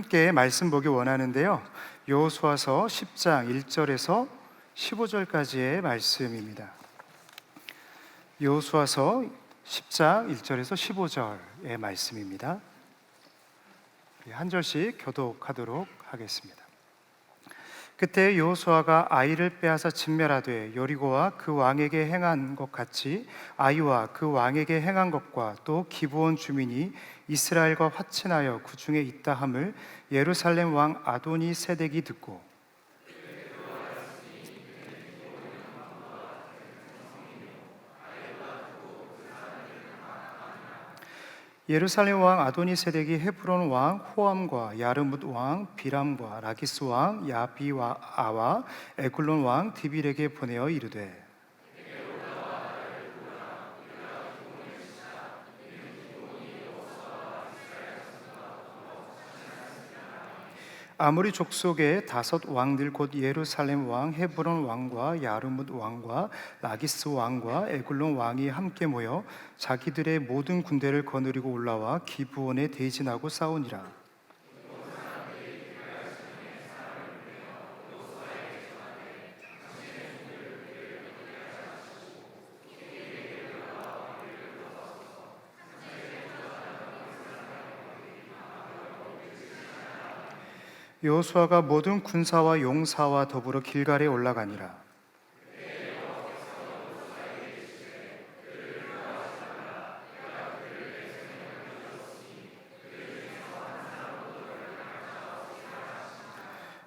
함께 말씀 보기 원하는데요. 여호수아서 10장 1절에서 15절까지의 말씀입니다. 여호수아서 10장 1절에서 15절의 말씀입니다. 한 절씩 교독하도록 하겠습니다. 그때 여호수아가 아이를 빼앗아 진멸하되 여리고와 그 왕에게 행한 것 같이 아이와 그 왕에게 행한 것과 또 기브온 주민이 이스라엘과 화친하여 그 중에 있다 함을 예루살렘 왕 아도니 세덱이 듣고 예루살렘 왕 아도니 세덱이 헤브론 왕 호암과 야르뭇 왕 비람과 라기스 왕 야비아와 에글론 왕 디빌에게 보내어 이르되 아모리 족속의 5 왕들 곧 예루살렘 왕 헤브론 왕과 야르뭇 왕과 라기스 왕과 에글론 왕이 함께 모여 자기들의 모든 군대를 거느리고 올라와 기브온에 대진하고 싸우니라. 여호수아가 모든 군사와 용사와 더불어 길갈에 올라가니라.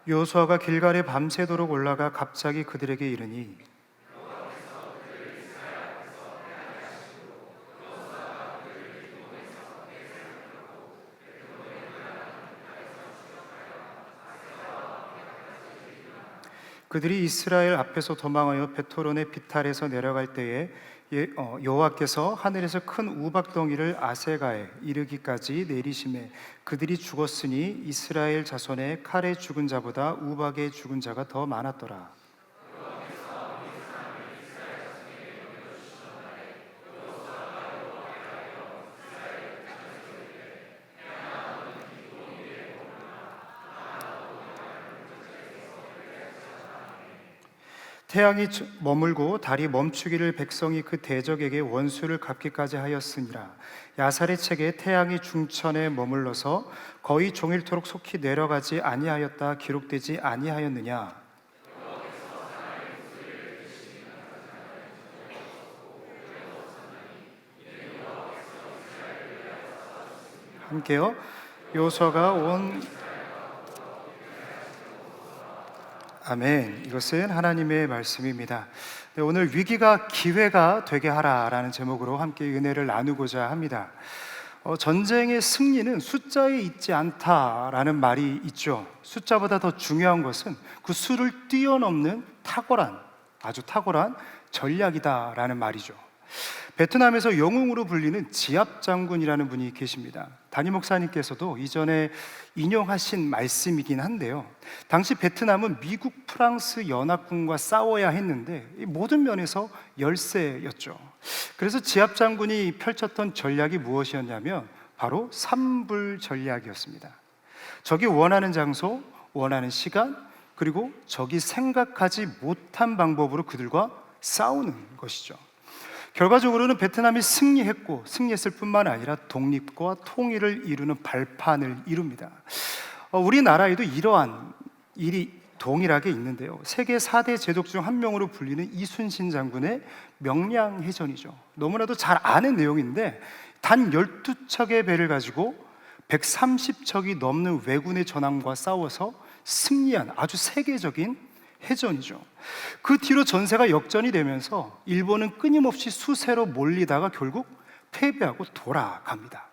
여호수아가 길갈에 밤새도록 올라가 갑자기 그들에게 이르니 그들이 이스라엘 앞에서 도망하여 베토론의 비탈에서 내려갈 때에 여호와께서 하늘에서 큰 우박덩이를 아세가에 이르기까지 내리심에 그들이 죽었으니 이스라엘 자손의 칼에 죽은 자보다 우박에 죽은 자가 더 많았더라. 태양이 머물고 달이 멈추기를 백성이 그 대적에게 원수를 갚기까지 하였으니라. 야살의 책에 태양이 중천에 머물러서 거의 종일토록 속히 내려가지 아니하였다 기록되지 아니하였느냐. 함께요. 여호수아가 온 아멘. 이것은 하나님의 말씀입니다. 오늘 위기가 기회가 되게 하라라는 제목으로 함께 은혜를 나누고자 합니다. 전쟁의 승리는 숫자에 있지 않다라는 말이 있죠. 숫자보다 더 중요한 것은 그 수를 뛰어넘는 아주 탁월한 전략이다라는 말이죠. 베트남에서 영웅으로 불리는 지압 장군이라는 분이 계십니다. 담임 목사님께서도 이전에 인용하신 말씀이긴 한데요. 당시 베트남은 미국, 프랑스 연합군과 싸워야 했는데 모든 면에서 열세였죠. 그래서 지압 장군이 펼쳤던 전략이 무엇이었냐면 바로 삼불 전략이었습니다. 적이 원하는 장소, 원하는 시간, 그리고 적이 생각하지 못한 방법으로 그들과 싸우는 것이죠. 결과적으로는 베트남이 승리했을 뿐만 아니라 독립과 통일을 이루는 발판을 이룹니다. 우리나라에도 이러한 일이 동일하게 있는데요. 세계 4대 제독 중 한 명으로 불리는 이순신 장군의 명량해전이죠. 너무나도 잘 아는 내용인데 단 12척의 배를 가지고 130척이 넘는 왜군의 전함과 싸워서 승리한 아주 세계적인 해전이죠. 그 뒤로 전세가 역전이 되면서 일본은 끊임없이 수세로 몰리다가 결국 패배하고 돌아갑니다.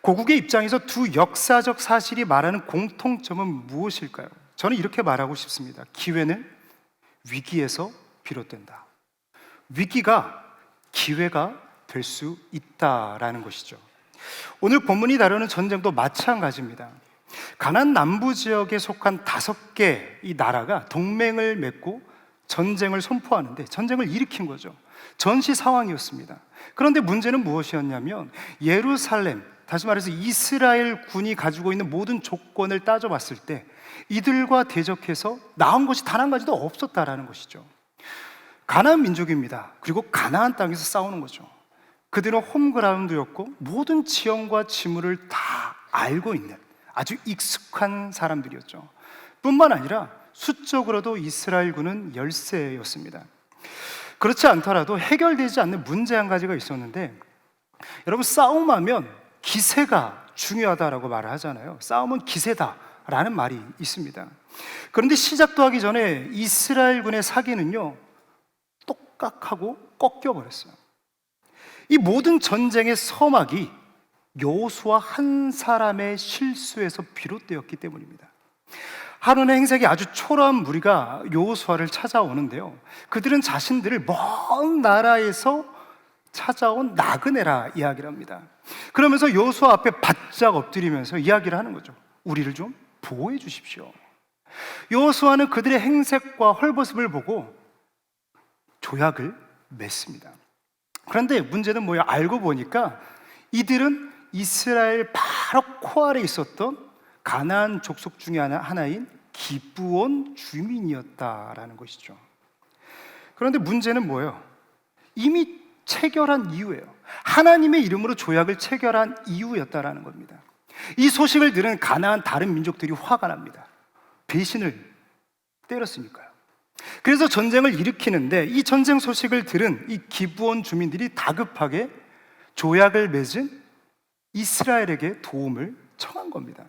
고국의 입장에서 두 역사적 사실이 말하는 공통점은 무엇일까요? 저는 이렇게 말하고 싶습니다. 기회는 위기에서 비롯된다. 위기가 기회가 될 수 있다라는 것이죠. 오늘 본문이 다루는 전쟁도 마찬가지입니다. 가나안 남부 지역에 속한 5개 이 나라가 동맹을 맺고 전쟁을 선포하는데 전쟁을 일으킨 거죠. 전시 상황이었습니다. 그런데 문제는 무엇이었냐면 예루살렘, 다시 말해서 이스라엘 군이 가지고 있는 모든 조건을 따져봤을 때 이들과 대적해서 나온 것이 단 한 가지도 없었다라는 것이죠. 가나안 민족입니다. 그리고 가나안 땅에서 싸우는 거죠. 그들은 홈그라운드였고 모든 지형과 지물을 다 알고 있는 아주 익숙한 사람들이었죠. 뿐만 아니라 수적으로도 이스라엘군은 열세였습니다. 그렇지 않더라도 해결되지 않는 문제 한 가지가 있었는데, 여러분, 싸움하면 기세가 중요하다라고 말을 하잖아요. 싸움은 기세다라는 말이 있습니다. 그런데 시작도 하기 전에 이스라엘군의 사기는요, 똑깍하고 꺾여버렸어요. 이 모든 전쟁의 서막이 여호수아 한 사람의 실수에서 비롯되었기 때문입니다. 하루는 행색이 아주 초라한 무리가 여호수아를 찾아오는데요, 그들은 자신들을 먼 나라에서 찾아온 나그네라 이야기를 합니다. 그러면서 여호수아 앞에 바짝 엎드리면서 이야기를 하는 거죠. 우리를 좀 보호해 주십시오. 여호수아는 그들의 행색과 헐벗음을 보고 조약을 맺습니다. 그런데 문제는 뭐야? 알고 보니까 이들은 이스라엘 바로 코아래 있었던 가나안 족속 중에 하나인 기브온 주민이었다라는 것이죠. 그런데 문제는 뭐예요? 이미 체결한 이유예요. 하나님의 이름으로 조약을 체결한 이유였다라는 겁니다. 이 소식을 들은 가나안 다른 민족들이 화가 납니다. 배신을 때렸으니까요. 그래서 전쟁을 일으키는데, 이 전쟁 소식을 들은 이 기브온 주민들이 다급하게 조약을 맺은 이스라엘에게 도움을 청한 겁니다.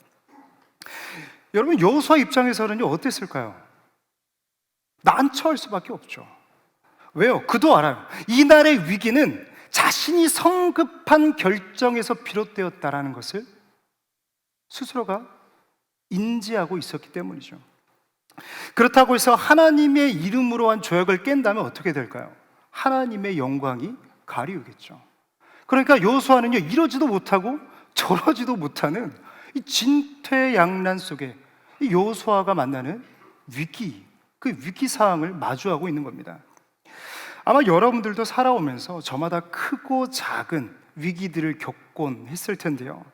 여러분, 여호수아 입장에서는 어땠을까요? 난처할 수밖에 없죠. 왜요? 그도 알아요. 이날의 위기는 자신이 성급한 결정에서 비롯되었다라는 것을 스스로가 인지하고 있었기 때문이죠. 그렇다고 해서 하나님의 이름으로 한 조약을 깬다면 어떻게 될까요? 하나님의 영광이 가리우겠죠. 그러니까 여호수아는요, 이러지도 못하고 저러지도 못하는 이 진퇴양난 속에 이 여호수아가 만나는 위기, 그 위기 상황을 마주하고 있는 겁니다. 아마 여러분들도 살아오면서 저마다 크고 작은 위기들을 겪곤 했을 텐데요,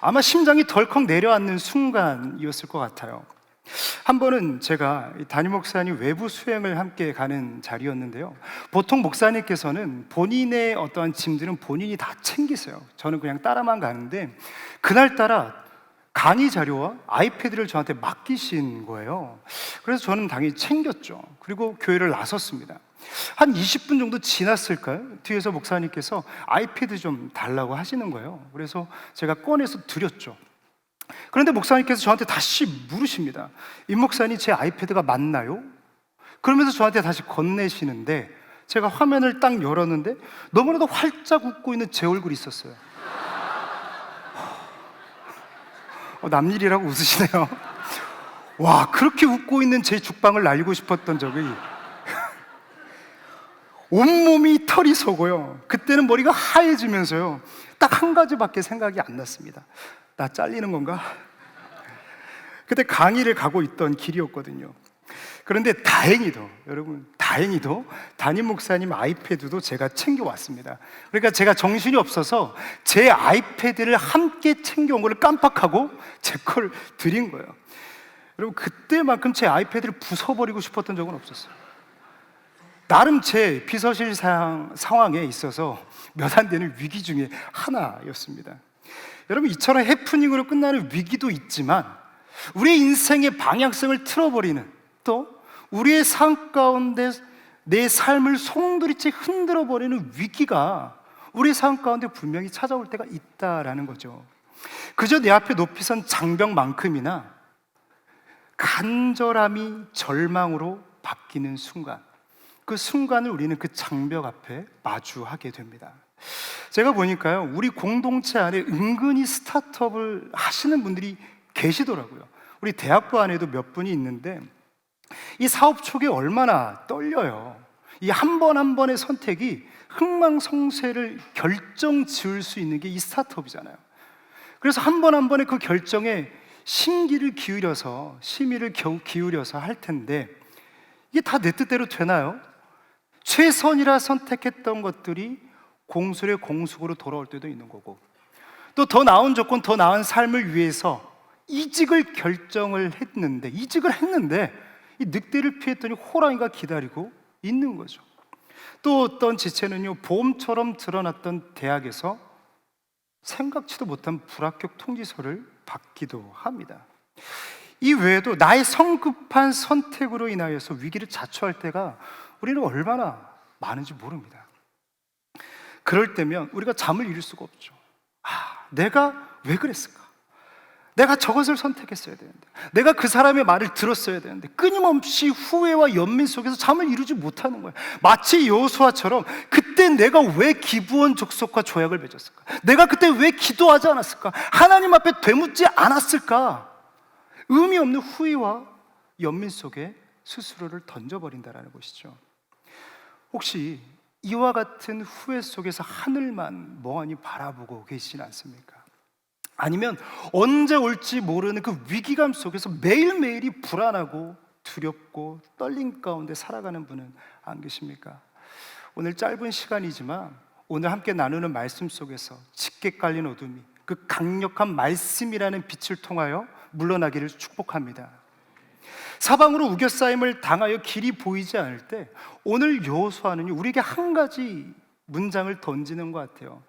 아마 심장이 덜컥 내려앉는 순간이었을 것 같아요. 한 번은 제가 담임 목사님 외부 수행을 함께 가는 자리였는데요, 보통 목사님께서는 본인의 어떠한 짐들은 본인이 다 챙기세요. 저는 그냥 따라만 가는데, 그날따라 강의 자료와 아이패드를 저한테 맡기신 거예요. 그래서 저는 당연히 챙겼죠. 그리고 교회를 나섰습니다. 한 20분 정도 지났을까요? 뒤에서 목사님께서 아이패드 좀 달라고 하시는 거예요. 그래서 제가 꺼내서 드렸죠. 그런데 목사님께서 저한테 다시 물으십니다. 임 목사님, 제 아이패드가 맞나요? 그러면서 저한테 다시 건네시는데, 제가 화면을 딱 열었는데 너무나도 활짝 웃고 있는 제 얼굴이 있었어요. 남일이라고 웃으시네요. 와, 그렇게 웃고 있는 제 죽방을 날리고 싶었던 적이, 온몸이 털이 서고요, 그때는 머리가 하얘지면서요, 딱 한 가지밖에 생각이 안 났습니다. 나 잘리는 건가? 그때 강의를 가고 있던 길이었거든요. 그런데 다행히도, 여러분, 다행히도 담임 목사님 아이패드도 제가 챙겨왔습니다. 그러니까 제가 정신이 없어서 제 아이패드를 함께 챙겨온 걸 깜빡하고 제 걸 드린 거예요. 여러분, 그때만큼 제 아이패드를 부숴버리고 싶었던 적은 없었어요. 나름 제 비서실 상황에 있어서 몇 안 되는 위기 중에 하나였습니다. 여러분, 이처럼 해프닝으로 끝나는 위기도 있지만, 우리의 인생의 방향성을 틀어버리는, 또 우리의 삶 가운데 내 삶을 송두리째 흔들어버리는 위기가 우리의 삶 가운데 분명히 찾아올 때가 있다라는 거죠. 그저 내 앞에 높이 선 장벽만큼이나 간절함이 절망으로 바뀌는 순간, 그 순간을 우리는 그 장벽 앞에 마주하게 됩니다. 제가 보니까요, 우리 공동체 안에 은근히 스타트업을 하시는 분들이 계시더라고요. 우리 대학부 안에도 몇 분이 있는데, 이 사업 초기에 얼마나 떨려요. 이 한 번 한 번의 선택이 흥망성쇠를 결정 지을 수 있는 게 이 스타트업이잖아요. 그래서 한 번 한 번의 그 결정에 심기를 기울여서, 심의를 기울여서 할 텐데, 이게 다 내 뜻대로 되나요? 최선이라 선택했던 것들이 공술의 공숙으로 돌아올 때도 있는 거고, 또 더 나은 조건, 더 나은 삶을 위해서 이직을 결정을 했는데, 이 늑대를 피했더니 호랑이가 기다리고 있는 거죠. 또 어떤 지체는요, 보험처럼 드러났던 대학에서 생각지도 못한 불합격 통지서를 받기도 합니다. 이 외에도 나의 성급한 선택으로 인하여서 위기를 자초할 때가 우리는 얼마나 많은지 모릅니다. 그럴 때면 우리가 잠을 이룰 수가 없죠. 내가 왜 그랬을까? 내가 저것을 선택했어야 되는데, 내가 그 사람의 말을 들었어야 되는데, 끊임없이 후회와 연민 속에서 잠을 이루지 못하는 거예요. 마치 여호수아처럼 그때 내가 왜 기브온 족속과 조약을 맺었을까? 내가 그때 왜 기도하지 않았을까? 하나님 앞에 되묻지 않았을까? 의미 없는 후회와 연민 속에 스스로를 던져버린다는 것이죠. 혹시 이와 같은 후회 속에서 하늘만 멍하니 바라보고 계시지 않습니까? 아니면 언제 올지 모르는 그 위기감 속에서 매일매일이 불안하고 두렵고 떨림 가운데 살아가는 분은 안 계십니까? 오늘 짧은 시간이지만 오늘 함께 나누는 말씀 속에서 짙게 깔린 어둠이 그 강력한 말씀이라는 빛을 통하여 물러나기를 축복합니다. 사방으로 우겨싸임을 당하여 길이 보이지 않을 때 오늘 여호수아는 우리에게 한 가지 문장을 던지는 것 같아요.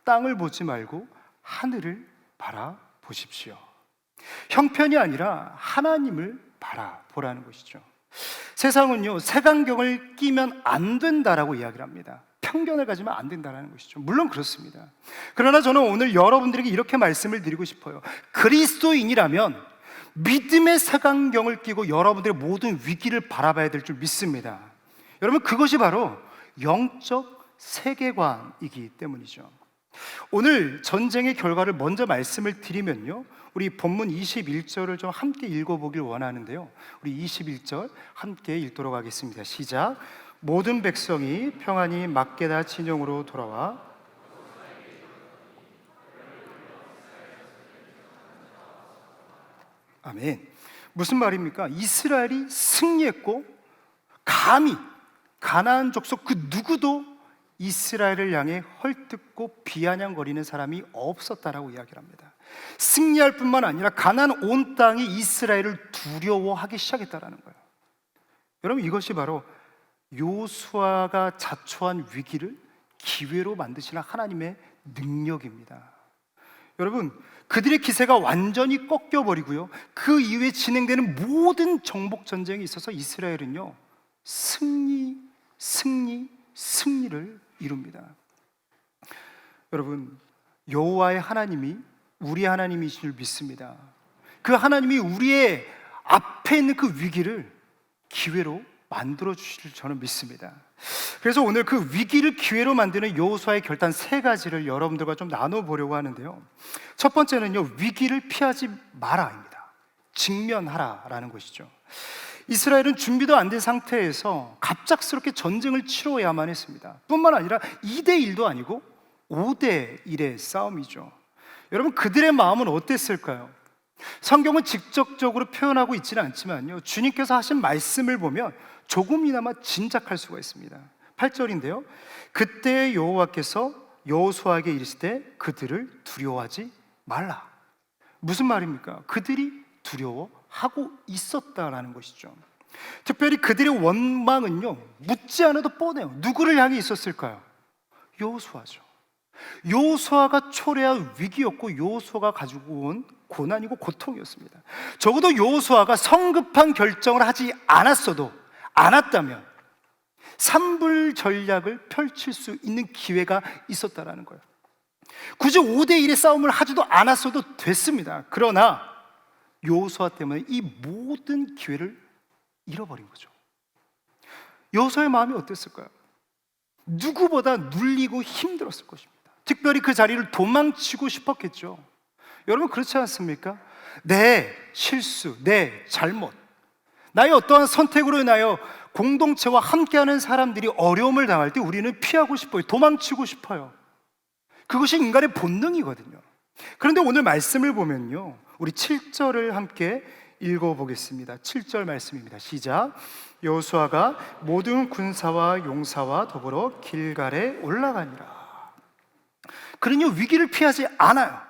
땅을 보지 말고 하늘을 바라보십시오. 형편이 아니라 하나님을 바라보라는 것이죠. 세상은요, 색안경을 끼면 안 된다라고 이야기를 합니다. 편견을 가지면 안 된다는 것이죠. 물론 그렇습니다. 그러나 저는 오늘 여러분들에게 이렇게 말씀을 드리고 싶어요. 그리스도인이라면 믿음의 색안경을 끼고 여러분들의 모든 위기를 바라봐야 될 줄 믿습니다. 여러분, 그것이 바로 영적 세계관이기 때문이죠. 오늘 전쟁의 결과를 먼저 말씀을 드리면요, 우리 본문 21절을 좀 함께 읽어보길 원하는데요, 우리 21절 함께 읽도록 하겠습니다. 시작. 모든 백성이 평안히 막게다 진영으로 돌아와 아멘. 무슨 말입니까? 이스라엘이 승리했고 감히 가나안 족속 그 누구도 이스라엘을 향해 헐뜯고 비아냥거리는 사람이 없었다라고 이야기를 합니다. 승리할 뿐만 아니라 가나안 온 땅이 이스라엘을 두려워하기 시작했다라는 거예요. 여러분, 이것이 바로 여호수아가 자초한 위기를 기회로 만드시는 하나님의 능력입니다. 여러분, 그들의 기세가 완전히 꺾여버리고요, 그 이후에 진행되는 모든 정복 전쟁에 있어서 이스라엘은요, 승리를 이룹니다. 여러분, 여호와의 하나님이 우리 하나님이신 줄 믿습니다. 그 하나님이 우리의 앞에 있는 그 위기를 기회로 만들어 주실 줄 저는 믿습니다. 그래서 오늘 그 위기를 기회로 만드는 여호수아의 결단 3가지를 여러분들과 좀 나눠보려고 하는데요, 첫 번째는요, 위기를 피하지 마라입니다. 직면하라라는 것이죠. 이스라엘은 준비도 안 된 상태에서 갑작스럽게 전쟁을 치러야만 했습니다. 뿐만 아니라 2대1도 아니고 5대1의 싸움이죠. 여러분, 그들의 마음은 어땠을까요? 성경은 직접적으로 표현하고 있지는 않지만요, 주님께서 하신 말씀을 보면 조금이나마 짐작할 수가 있습니다. 8절인데요, 그때 여호와께서 여호수아에게 이르시되 그들을 두려워하지 말라. 무슨 말입니까? 그들이 두려워하고 있었다라는 것이죠. 특별히 그들의 원망은요, 묻지 않아도 뻔해요. 누구를 향해 있었을까요? 여호수아죠. 여호수아가 초래한 위기였고 여호수아가 가지고 온 고난이고 고통이었습니다. 적어도 여호수아가 성급한 결정을 하지 않았다면 산불 전략을 펼칠 수 있는 기회가 있었다라는 거예요. 굳이 5대1의 싸움을 하지도 않았어도 됐습니다. 그러나 여호수아 때문에 이 모든 기회를 잃어버린 거죠. 여호수아의 마음이 어땠을까요? 누구보다 눌리고 힘들었을 것입니다. 특별히 그 자리를 도망치고 싶었겠죠. 여러분, 그렇지 않습니까? 내 실수, 내 잘못, 나의 어떠한 선택으로 인하여 공동체와 함께하는 사람들이 어려움을 당할 때 우리는 피하고 싶어요. 도망치고 싶어요. 그것이 인간의 본능이거든요. 그런데 오늘 말씀을 보면요, 우리 7절을 함께 읽어보겠습니다. 7절 말씀입니다. 시작. 여호수아가 모든 군사와 용사와 더불어 길갈에 올라가니라. 그러니 위기를 피하지 않아요.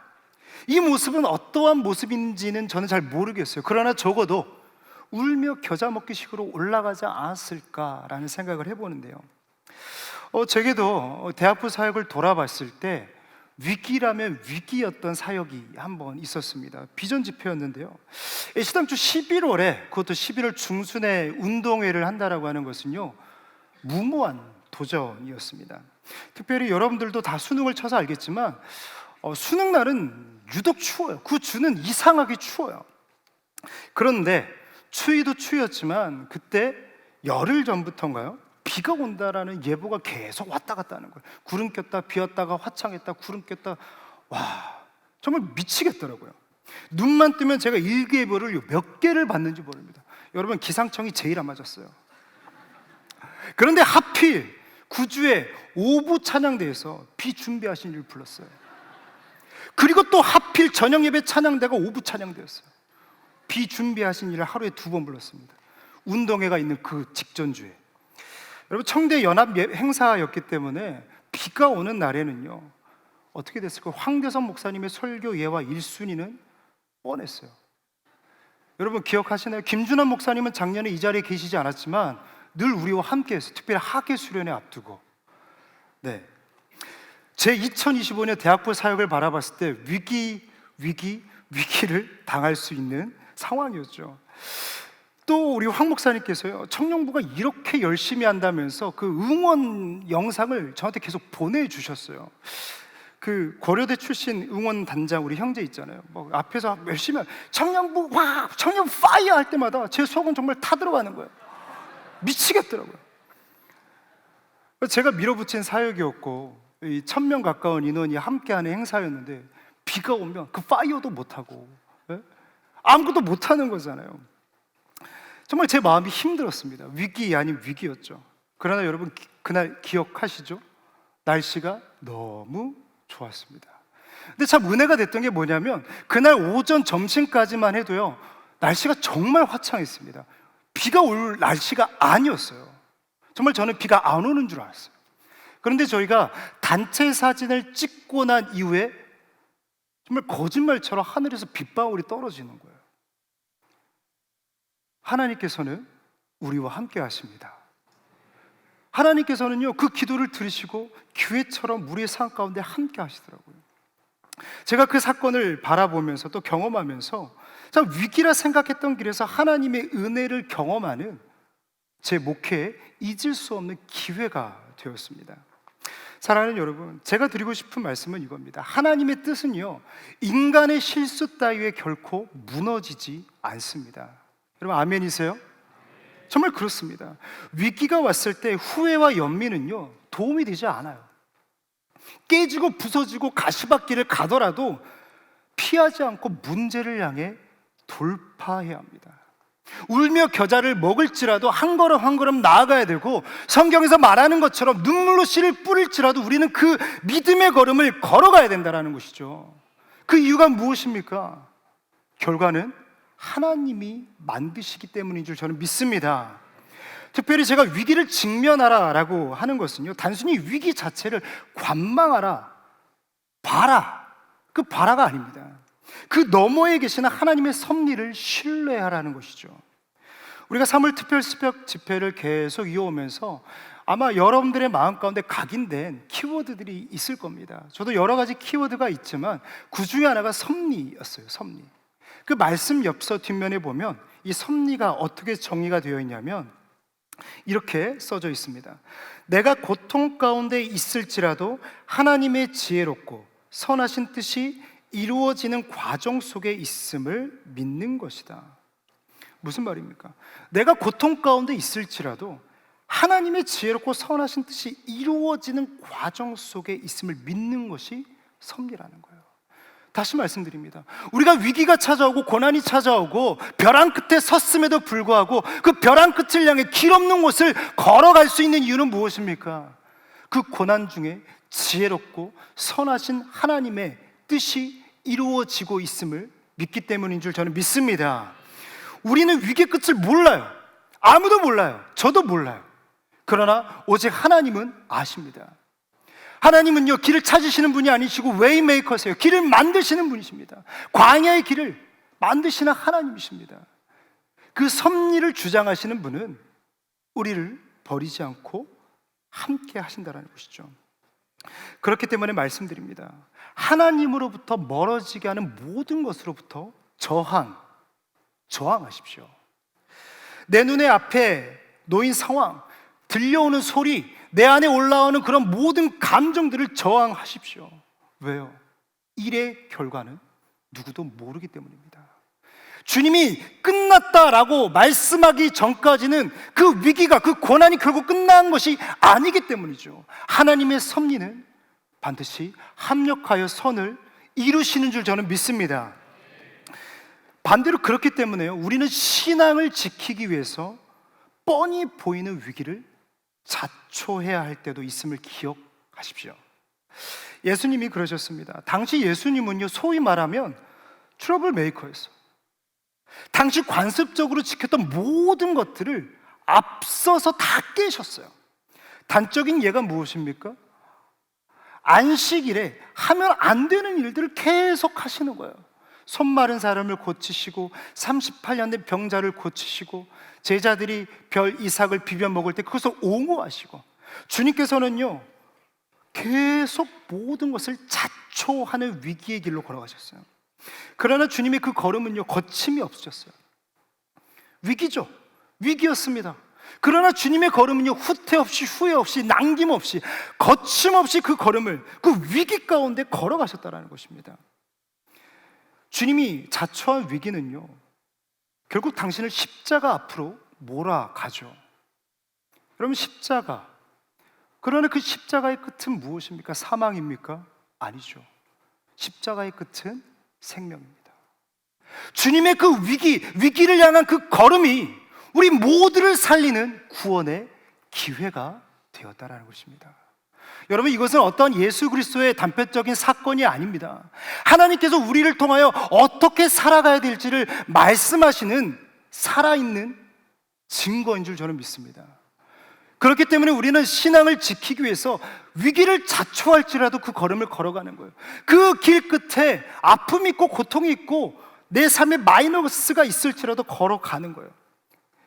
이 모습은 어떠한 모습인지는 저는 잘 모르겠어요. 그러나 적어도 울며 겨자 먹기식으로 올라가지 않았을까라는 생각을 해보는데요. 제게도 대학부 사역을 돌아봤을 때 위기라면 위기였던 사역이 한 번 있었습니다. 비전 집회였는데요. 시당초 11월에, 그것도 11월 중순에 운동회를 한다라고 하는 것은요, 무모한 도전이었습니다. 특별히 여러분들도 다 수능을 쳐서 알겠지만 수능 날은 유독 추워요. 그 주는 이상하게 추워요. 그런데 추위도 추위였지만 그때 열흘 전부터인가요? 비가 온다라는 예보가 계속 왔다 갔다 하는 거예요. 구름 꼈다 비 왔다가 화창했다 구름 꼈다. 와, 정말 미치겠더라고요. 눈만 뜨면 제가 일기예보를 몇 개를 받는지 모릅니다. 여러분, 기상청이 제일 안 맞았어요. 그런데 하필 구주의 오부 찬양대에서 비 준비하신 일 불렀어요. 그리고 또 하필 저녁 예배 찬양대가 오부 찬양대였어요. 비 준비하신 일을 하루에 2번 불렀습니다. 운동회가 있는 그 직전주에. 여러분, 청대 연합 행사였기 때문에 비가 오는 날에는요, 어떻게 됐을까요? 황대선 목사님의 설교 예와 1순위는 뻔했어요. 여러분 기억하시나요? 김준환 목사님은 작년에 이 자리에 계시지 않았지만 늘 우리와 함께 했어요. 특별히 학예 수련회 앞두고. 네. 제 2025년 대학부 사역을 바라봤을 때 위기를 당할 수 있는 상황이었죠. 또 우리 황 목사님께서요, 청년부가 이렇게 열심히 한다면서 그 응원 영상을 저한테 계속 보내주셨어요. 그 고려대 출신 응원 단장 우리 형제 있잖아요. 뭐 앞에서 열심히 청년부 와 청년 파이어 할 때마다 제 속은 정말 타들어가는 거예요. 미치겠더라고요. 제가 밀어붙인 사역이었고 1000명 가까운 인원이 함께하는 행사였는데 비가 오면 그 파이어도 못하고 아무것도 못하는 거잖아요. 정말 제 마음이 힘들었습니다. 위기 아닌 위기였죠. 그러나 여러분 그날 기억하시죠? 날씨가 너무 좋았습니다. 근데 참 은혜가 됐던 게 뭐냐면 그날 오전 점심까지만 해도요 날씨가 정말 화창했습니다. 비가 올 날씨가 아니었어요. 정말 저는 비가 안 오는 줄 알았어요. 그런데 저희가 단체 사진을 찍고 난 이후에 정말 거짓말처럼 하늘에서 빗방울이 떨어지는 거예요. 하나님께서는 우리와 함께 하십니다. 하나님께서는요 그 기도를 들으시고 교회처럼 우리의 삶 가운데 함께 하시더라고요. 제가 그 사건을 바라보면서 또 경험하면서 참 위기라 생각했던 길에서 하나님의 은혜를 경험하는 제 목회에 잊을 수 없는 기회가 되었습니다. 사랑하는 여러분, 제가 드리고 싶은 말씀은 이겁니다. 하나님의 뜻은요 인간의 실수 따위에 결코 무너지지 않습니다. 여러분 아멘이세요? 정말 그렇습니다. 위기가 왔을 때 후회와 연민은요 도움이 되지 않아요. 깨지고 부서지고 가시밭길을 가더라도 피하지 않고 문제를 향해 돌파해야 합니다. 울며 겨자를 먹을지라도 한 걸음 한 걸음 나아가야 되고 성경에서 말하는 것처럼 눈물로 씨를 뿌릴지라도 우리는 그 믿음의 걸음을 걸어가야 된다는 것이죠. 그 이유가 무엇입니까? 결과는 하나님이 만드시기 때문인 줄 저는 믿습니다. 특별히 제가 위기를 직면하라라고 하는 것은요 단순히 위기 자체를 관망하라, 봐라, 그 봐라가 아닙니다. 그 너머에 계시는 하나님의 섭리를 신뢰하라는 것이죠. 우리가 3월 특별새벽 집회를 계속 이어오면서 아마 여러분들의 마음 가운데 각인된 키워드들이 있을 겁니다. 저도 여러 가지 키워드가 있지만 그 중에 하나가 섭리였어요. 섭리. 그 말씀 엽서 뒷면에 보면 이 섭리가 어떻게 정의가 되어 있냐면 이렇게 써져 있습니다. 내가 고통 가운데 있을지라도 하나님의 지혜롭고 선하신 뜻이 이루어지는 과정 속에 있음을 믿는 것이다. 무슨 말입니까? 내가 고통 가운데 있을지라도 하나님의 지혜롭고 선하신 뜻이 이루어지는 과정 속에 있음을 믿는 것이 섭리라는 거예요. 다시 말씀드립니다. 우리가 위기가 찾아오고 고난이 찾아오고 벼랑 끝에 섰음에도 불구하고 그 벼랑 끝을 향해 길 없는 곳을 걸어갈 수 있는 이유는 무엇입니까? 그 고난 중에 지혜롭고 선하신 하나님의 뜻이 이루어지고 있음을 믿기 때문인 줄 저는 믿습니다. 우리는 위기의 끝을 몰라요. 아무도 몰라요. 저도 몰라요. 그러나 오직 하나님은 아십니다. 하나님은요, 길을 찾으시는 분이 아니시고 웨이메이커세요. 길을 만드시는 분이십니다. 광야의 길을 만드시는 하나님이십니다. 그 섭리를 주장하시는 분은 우리를 버리지 않고 함께 하신다는 것이죠. 그렇기 때문에 말씀드립니다. 하나님으로부터 멀어지게 하는 모든 것으로부터 저항하십시오. 내 눈에 앞에 놓인 상황, 들려오는 소리, 내 안에 올라오는 그런 모든 감정들을 저항하십시오. 왜요? 일의 결과는 누구도 모르기 때문입니다. 주님이 끝났다라고 말씀하기 전까지는 그 위기가, 그 고난이 결국 끝난 것이 아니기 때문이죠. 하나님의 섭리는 반드시 합력하여 선을 이루시는 줄 저는 믿습니다. 반대로 그렇기 때문에요, 우리는 신앙을 지키기 위해서 뻔히 보이는 위기를 자초해야 할 때도 있음을 기억하십시오. 예수님이 그러셨습니다. 당시 예수님은요, 소위 말하면 트러블 메이커였어요. 당시 관습적으로 지켰던 모든 것들을 앞서서 다 깨셨어요. 단적인 예가 무엇입니까? 안식일에 하면 안 되는 일들을 계속 하시는 거예요. 손 마른 사람을 고치시고 38년 된 병자를 고치시고 제자들이 별 이삭을 비벼 먹을 때 그것을 옹호하시고, 주님께서는요 계속 모든 것을 자초하는 위기의 길로 걸어가셨어요. 그러나 주님의 그 걸음은요 거침이 없으셨어요. 위기죠. 위기였습니다. 그러나 주님의 걸음은요 후퇴 없이 후회 없이 남김없이 거침없이 그 걸음을 그 위기 가운데 걸어가셨다는 것입니다. 주님이 자초한 위기는요 결국 당신을 십자가 앞으로 몰아가죠. 여러분, 십자가, 그러나 그 십자가의 끝은 무엇입니까? 사망입니까? 아니죠. 십자가의 끝은 생명입니다. 주님의 그 위기를 향한 그 걸음이 우리 모두를 살리는 구원의 기회가 되었다라는 것입니다. 여러분, 이것은 어떤 예수 그리스도의 단편적인 사건이 아닙니다. 하나님께서 우리를 통하여 어떻게 살아가야 될지를 말씀하시는 살아있는 증거인 줄 저는 믿습니다. 그렇기 때문에 우리는 신앙을 지키기 위해서 위기를 자초할지라도 그 걸음을 걸어가는 거예요. 그 길 끝에 아픔이 있고 고통이 있고 내 삶에 마이너스가 있을지라도 걸어가는 거예요.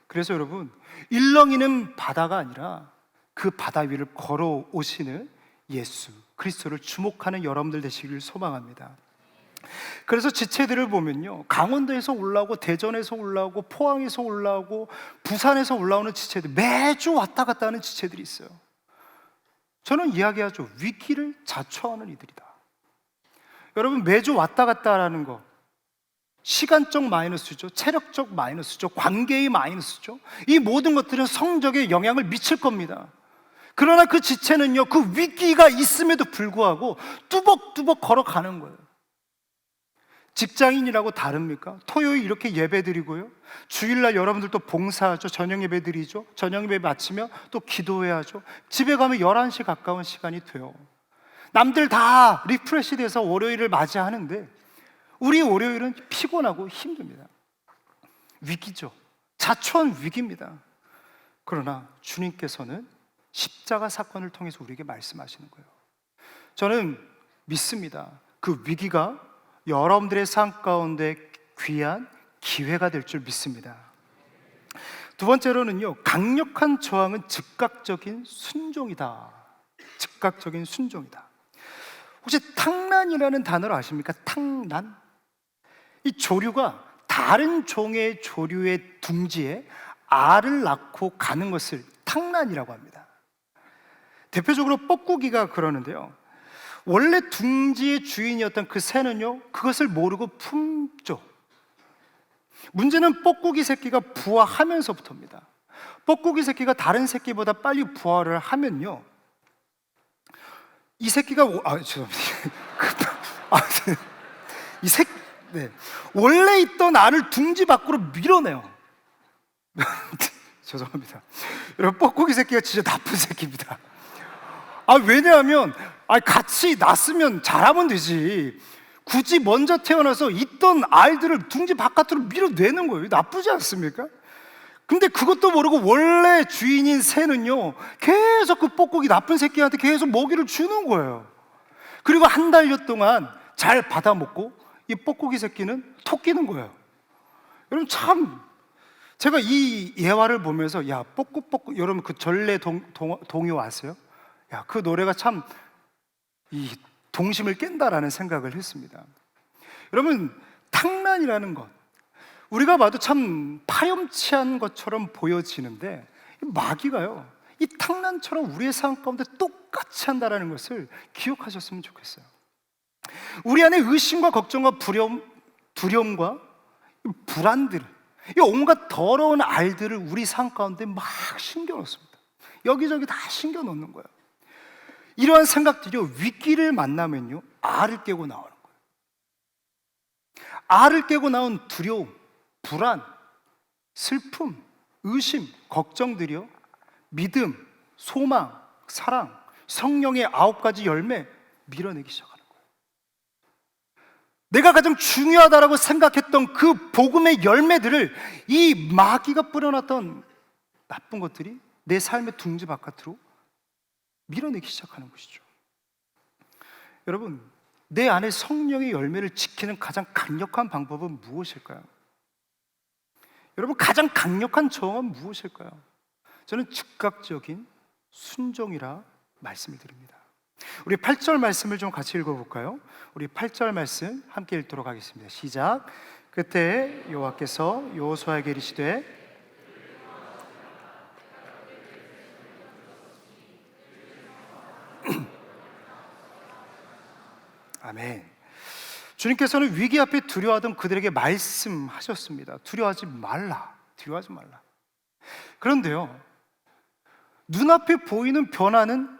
그래서 여러분, 일렁이는 바다가 아니라 그 바다 위를 걸어오시는 예수 그리스도를 주목하는 여러분들 되시기를 소망합니다. 그래서 지체들을 보면요, 강원도에서 올라오고 대전에서 올라오고 포항에서 올라오고 부산에서 올라오는 지체들, 매주 왔다 갔다 하는 지체들이 있어요. 저는 이야기하죠. 위기를 자초하는 이들이다. 여러분, 매주 왔다 갔다 하는 거, 시간적 마이너스죠, 체력적 마이너스죠, 관계의 마이너스죠. 이 모든 것들은 성적에 영향을 미칠 겁니다. 그러나 그 지체는요 그 위기가 있음에도 불구하고 뚜벅뚜벅 걸어가는 거예요. 직장인이라고 다릅니까? 토요일 이렇게 예배 드리고요, 주일날 여러분들도 봉사하죠. 저녁 예배 드리죠. 저녁 예배 마치면 또 기도해야죠. 집에 가면 11시 가까운 시간이 돼요. 남들 다 리프레시 돼서 월요일을 맞이하는데 우리 월요일은 피곤하고 힘듭니다. 위기죠. 자초한 위기입니다. 그러나 주님께서는 십자가 사건을 통해서 우리에게 말씀하시는 거예요. 저는 믿습니다. 그 위기가 여러분들의 삶 가운데 귀한 기회가 될 줄 믿습니다. 두 번째로는요, 강력한 저항은 즉각적인 순종이다. 즉각적인 순종이다. 혹시 탕란이라는 단어를 아십니까? 탕란? 이 조류가 다른 종의 조류의 둥지에 알을 낳고 가는 것을 탕란이라고 합니다. 대표적으로 뻐꾸기가 그러는데요, 원래 둥지의 주인이었던 그 새는요 그것을 모르고 품죠. 문제는 뻐꾸기 새끼가 부화하면서부터입니다. 뻐꾸기 새끼가 다른 새끼보다 빨리 부화를 하면요, 이 새끼가 원래 있던 알을 둥지 밖으로 밀어내요. 죄송합니다. 여러분, 뻐꾸기 새끼가 진짜 나쁜 새끼입니다. 왜냐하면 같이 낳았으면 잘하면 되지, 굳이 먼저 태어나서 있던 알들을 둥지 바깥으로 밀어내는 거예요. 나쁘지 않습니까? 근데 그것도 모르고 원래 주인인 새는요, 계속 그 뽁뽁이 나쁜 새끼한테 계속 먹이를 주는 거예요. 그리고 한 달여 동안 잘 받아먹고 이 뽁뽁이 새끼는 토끼는 거예요. 여러분, 참 제가 이 예화를 보면서, 야, 뽁뽁뽁, 여러분 그 전래 동요 아세요? 야, 그 노래가 참 이 동심을 깬다라는 생각을 했습니다. 여러분, 탕란이라는 것, 우리가 봐도 참 파렴치한 것처럼 보여지는데, 이 마귀가요, 이 탕란처럼 우리의 삶 가운데 똑같이 한다라는 것을 기억하셨으면 좋겠어요. 우리 안에 의심과 걱정과 두려움과 불안들을, 이 온갖 더러운 알들을 우리 삶 가운데 막 심겨 놓습니다. 여기저기 다 심겨 놓는 거예요. 이러한 생각들이 위기를 만나면요, 알을 깨고 나오는 거예요. 알을 깨고 나온 두려움, 불안, 슬픔, 의심, 걱정들이요, 믿음, 소망, 사랑, 성령의 9가지 열매 밀어내기 시작하는 거예요. 내가 가장 중요하다라고 생각했던 그 복음의 열매들을 이 마귀가 뿌려놨던 나쁜 것들이 내 삶의 둥지 바깥으로 밀어내기 시작하는 것이죠. 여러분, 내 안에 성령의 열매를 지키는 가장 강력한 방법은 무엇일까요? 여러분, 가장 강력한 저항은 무엇일까요? 저는 즉각적인 순종이라 말씀을 드립니다. 우리 8절 말씀을 좀 같이 읽어볼까요? 우리 8절 말씀 함께 읽도록 하겠습니다. 시작. 그때 여호와께서 여호수아에게 이르시되 아멘. 주님께서는 위기 앞에 두려워하던 그들에게 말씀하셨습니다. 두려워하지 말라. 두려워하지 말라. 그런데요, 눈앞에 보이는 변화는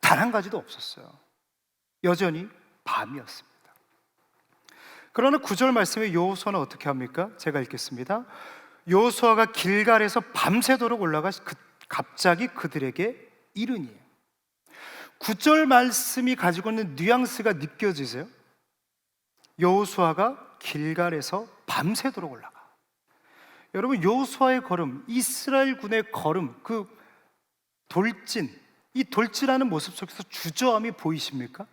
단 한 가지도 없었어요. 여전히 밤이었습니다. 그러나 9절 말씀에 여호수아는 어떻게 합니까? 제가 읽겠습니다. 여호수아가 길갈에서 밤새도록 올라가 갑자기 그들에게 이르니. 9절 말씀이 가지고 있는 뉘앙스가 느껴지세요? 여호수아가 길갈에서 밤새도록 올라가. 여러분, 여호수아의 걸음, 이스라엘 군의 걸음, 그 돌진, 이 돌진하는 모습 속에서 주저함이 보이십니까?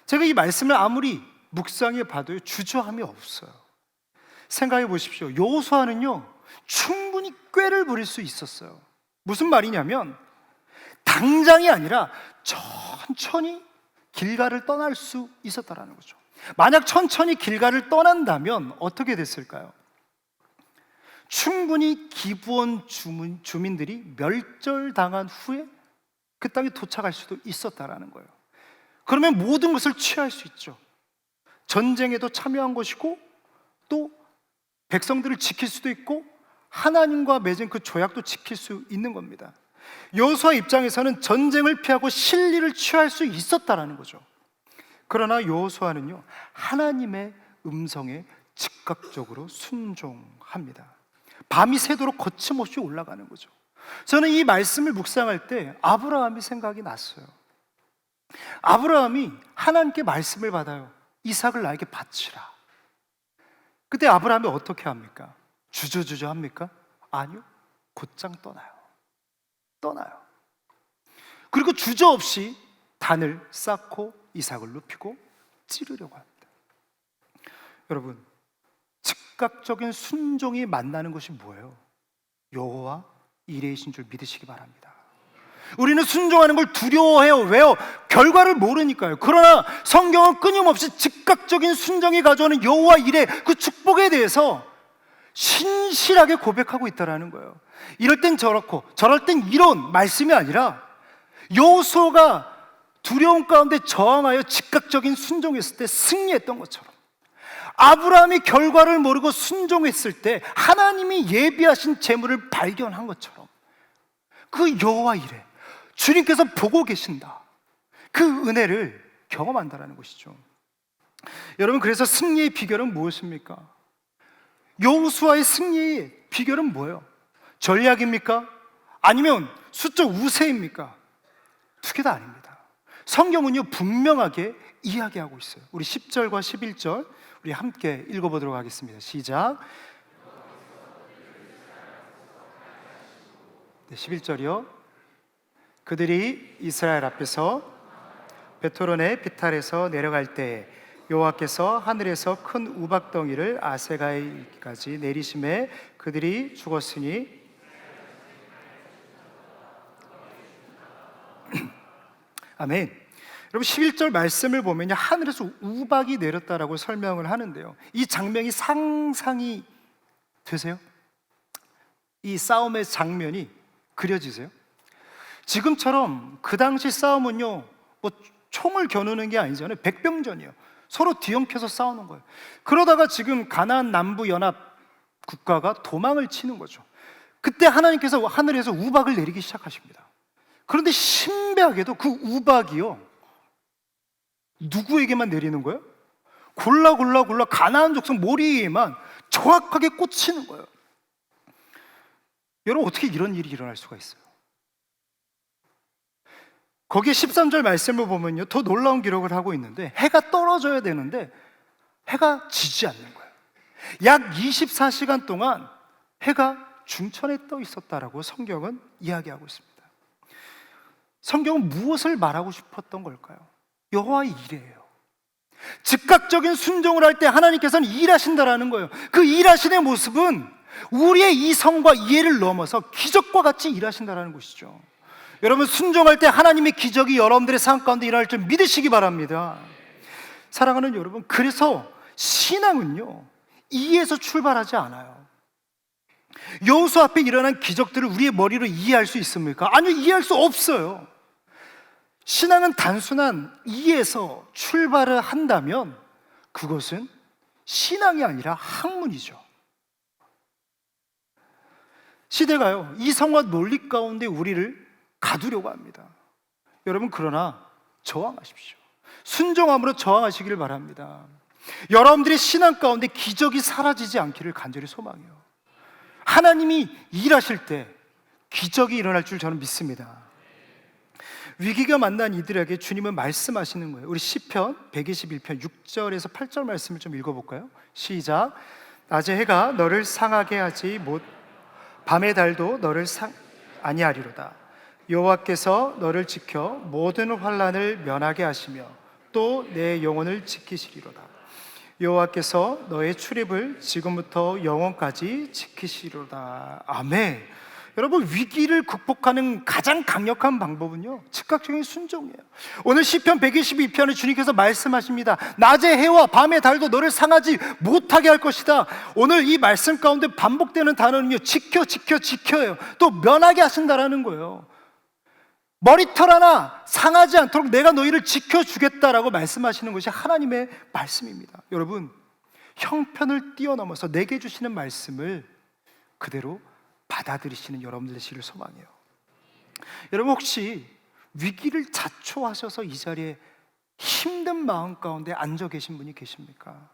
제가 이 말씀을 아무리 묵상해 봐도요, 주저함이 없어요. 생각해 보십시오. 여호수아는요, 충분히 꾀를 부릴 수 있었어요. 무슨 말이냐면, 당장이 아니라 천천히 길갈을 떠날 수 있었다라는 거죠. 만약 천천히 길갈을 떠난다면 어떻게 됐을까요? 충분히 기브온 주민들이 멸절당한 후에 그 땅에 도착할 수도 있었다라는 거예요. 그러면 모든 것을 취할 수 있죠. 전쟁에도 참여한 것이고, 또 백성들을 지킬 수도 있고, 하나님과 맺은 그 조약도 지킬 수 있는 겁니다. 여호수아 입장에서는 전쟁을 피하고 실리를 취할 수 있었다라는 거죠. 그러나 여호수아는요, 하나님의 음성에 즉각적으로 순종합니다. 밤이 새도록 거침없이 올라가는 거죠. 저는 이 말씀을 묵상할 때 아브라함이 생각이 났어요. 아브라함이 하나님께 말씀을 받아요. 이삭을 나에게 바치라. 그때 아브라함이 어떻게 합니까? 주저주저 합니까? 아니요, 곧장 떠나요. 그리고 주저없이 단을 쌓고 이삭을 눕히고 찌르려고 합니다. 여러분, 즉각적인 순종이 만나는 것이 뭐예요? 여호와 이레이신 줄 믿으시기 바랍니다. 우리는 순종하는 걸 두려워해요. 왜요? 결과를 모르니까요. 그러나 성경은 끊임없이 즉각적인 순종이 가져오는 여호와 이레, 그 축복에 대해서 신실하게 고백하고 있다는 거예요. 이럴 땐 저렇고 저럴 땐 이런 말씀이 아니라, 여호수아가 두려움 가운데 저항하여 즉각적인 순종했을 때 승리했던 것처럼, 아브라함이 결과를 모르고 순종했을 때 하나님이 예비하신 재물을 발견한 것처럼, 그 여호와 이레, 주님께서 보고 계신다, 그 은혜를 경험한다는 것이죠. 여러분, 그래서 승리의 비결은 무엇입니까? 여호수아의 승리의 비결은 뭐예요? 전략입니까? 아니면 수적 우세입니까? 두 개 다 아닙니다. 성경은요, 분명하게 이야기하고 있어요. 우리 10절과 11절 우리 함께 읽어보도록 하겠습니다. 시작. 네, 11절이요. 그들이 이스라엘 앞에서 베토론의 비탈에서 내려갈 때 여호와께서 하늘에서 큰 우박덩이를 아세가이까지 내리심에 그들이 죽었으니 아멘. 여러분 11절 말씀을 보면요, 하늘에서 우박이 내렸다라고 설명을 하는데요, 이 장면이 상상이 되세요? 이 싸움의 장면이 그려지세요? 지금처럼 그 당시 싸움은요, 뭐 총을 겨누는 게 아니잖아요. 백병전이에요. 서로 뒤엉켜서 싸우는 거예요. 그러다가 지금 가나안 남부 연합 국가가 도망을 치는 거죠. 그때 하나님께서 하늘에서 우박을 내리기 시작하십니다. 그런데 신비하게도 그 우박이요, 누구에게만 내리는 거예요? 골라 가나안 족속 머리에만 정확하게 꽂히는 거예요. 여러분, 어떻게 이런 일이 일어날 수가 있어요? 거기에 13절 말씀을 보면요, 더 놀라운 기록을 하고 있는데, 해가 떨어져야 되는데 해가 지지 않는 거예요. 약 24시간 동안 해가 중천에 떠 있었다라고 성경은 이야기하고 있습니다. 성경은 무엇을 말하고 싶었던 걸까요? 여호와의 일이에요. 즉각적인 순종을 할 때 하나님께서는 일하신다라는 거예요. 그 일하신의 모습은 우리의 이성과 이해를 넘어서 기적과 같이 일하신다라는 것이죠. 여러분, 순종할 때 하나님의 기적이 여러분들의 삶 가운데 일어날 줄 믿으시기 바랍니다. 사랑하는 여러분, 그래서 신앙은요, 이해에서 출발하지 않아요. 여호수 앞에 일어난 기적들을 우리의 머리로 이해할 수 있습니까? 아니요, 이해할 수 없어요. 신앙은 단순한 이해에서 출발을 한다면 그것은 신앙이 아니라 학문이죠. 시대가요, 이성과 논리 가운데 우리를 가두려고 합니다. 여러분, 그러나 저항하십시오. 순종함으로 저항하시기를 바랍니다. 여러분들의 신앙 가운데 기적이 사라지지 않기를 간절히 소망해요. 하나님이 일하실 때 기적이 일어날 줄 저는 믿습니다. 위기가 만난 이들에게 주님은 말씀하시는 거예요. 우리 시편 121편 6절에서 8절 말씀을 좀 읽어볼까요? 시작. 낮의 해가 너를 상하게 하지 못, 밤의 달도 너를 아니하리로다. 여호와께서 너를 지켜 모든 환난을 면하게 하시며 또 내 영혼을 지키시리로다. 여호와께서 너의 출입을 지금부터 영원까지 지키시리로다. 아멘. 여러분, 위기를 극복하는 가장 강력한 방법은요, 즉각적인 순종이에요. 오늘 시편 122편에 주님께서 말씀하십니다. 낮의 해와 밤의 달도 너를 상하지 못하게 할 것이다. 오늘 이 말씀 가운데 반복되는 단어는요, 지켜요. 또 면하게 하신다라는 거예요. 머리털 하나 상하지 않도록 내가 너희를 지켜주겠다라고 말씀하시는 것이 하나님의 말씀입니다. 여러분, 형편을 뛰어넘어서 내게 주시는 말씀을 그대로 받아들이시는 여러분들 되시기를 소망해요. 여러분, 혹시 위기를 자초하셔서 이 자리에 힘든 마음 가운데 앉아 계신 분이 계십니까?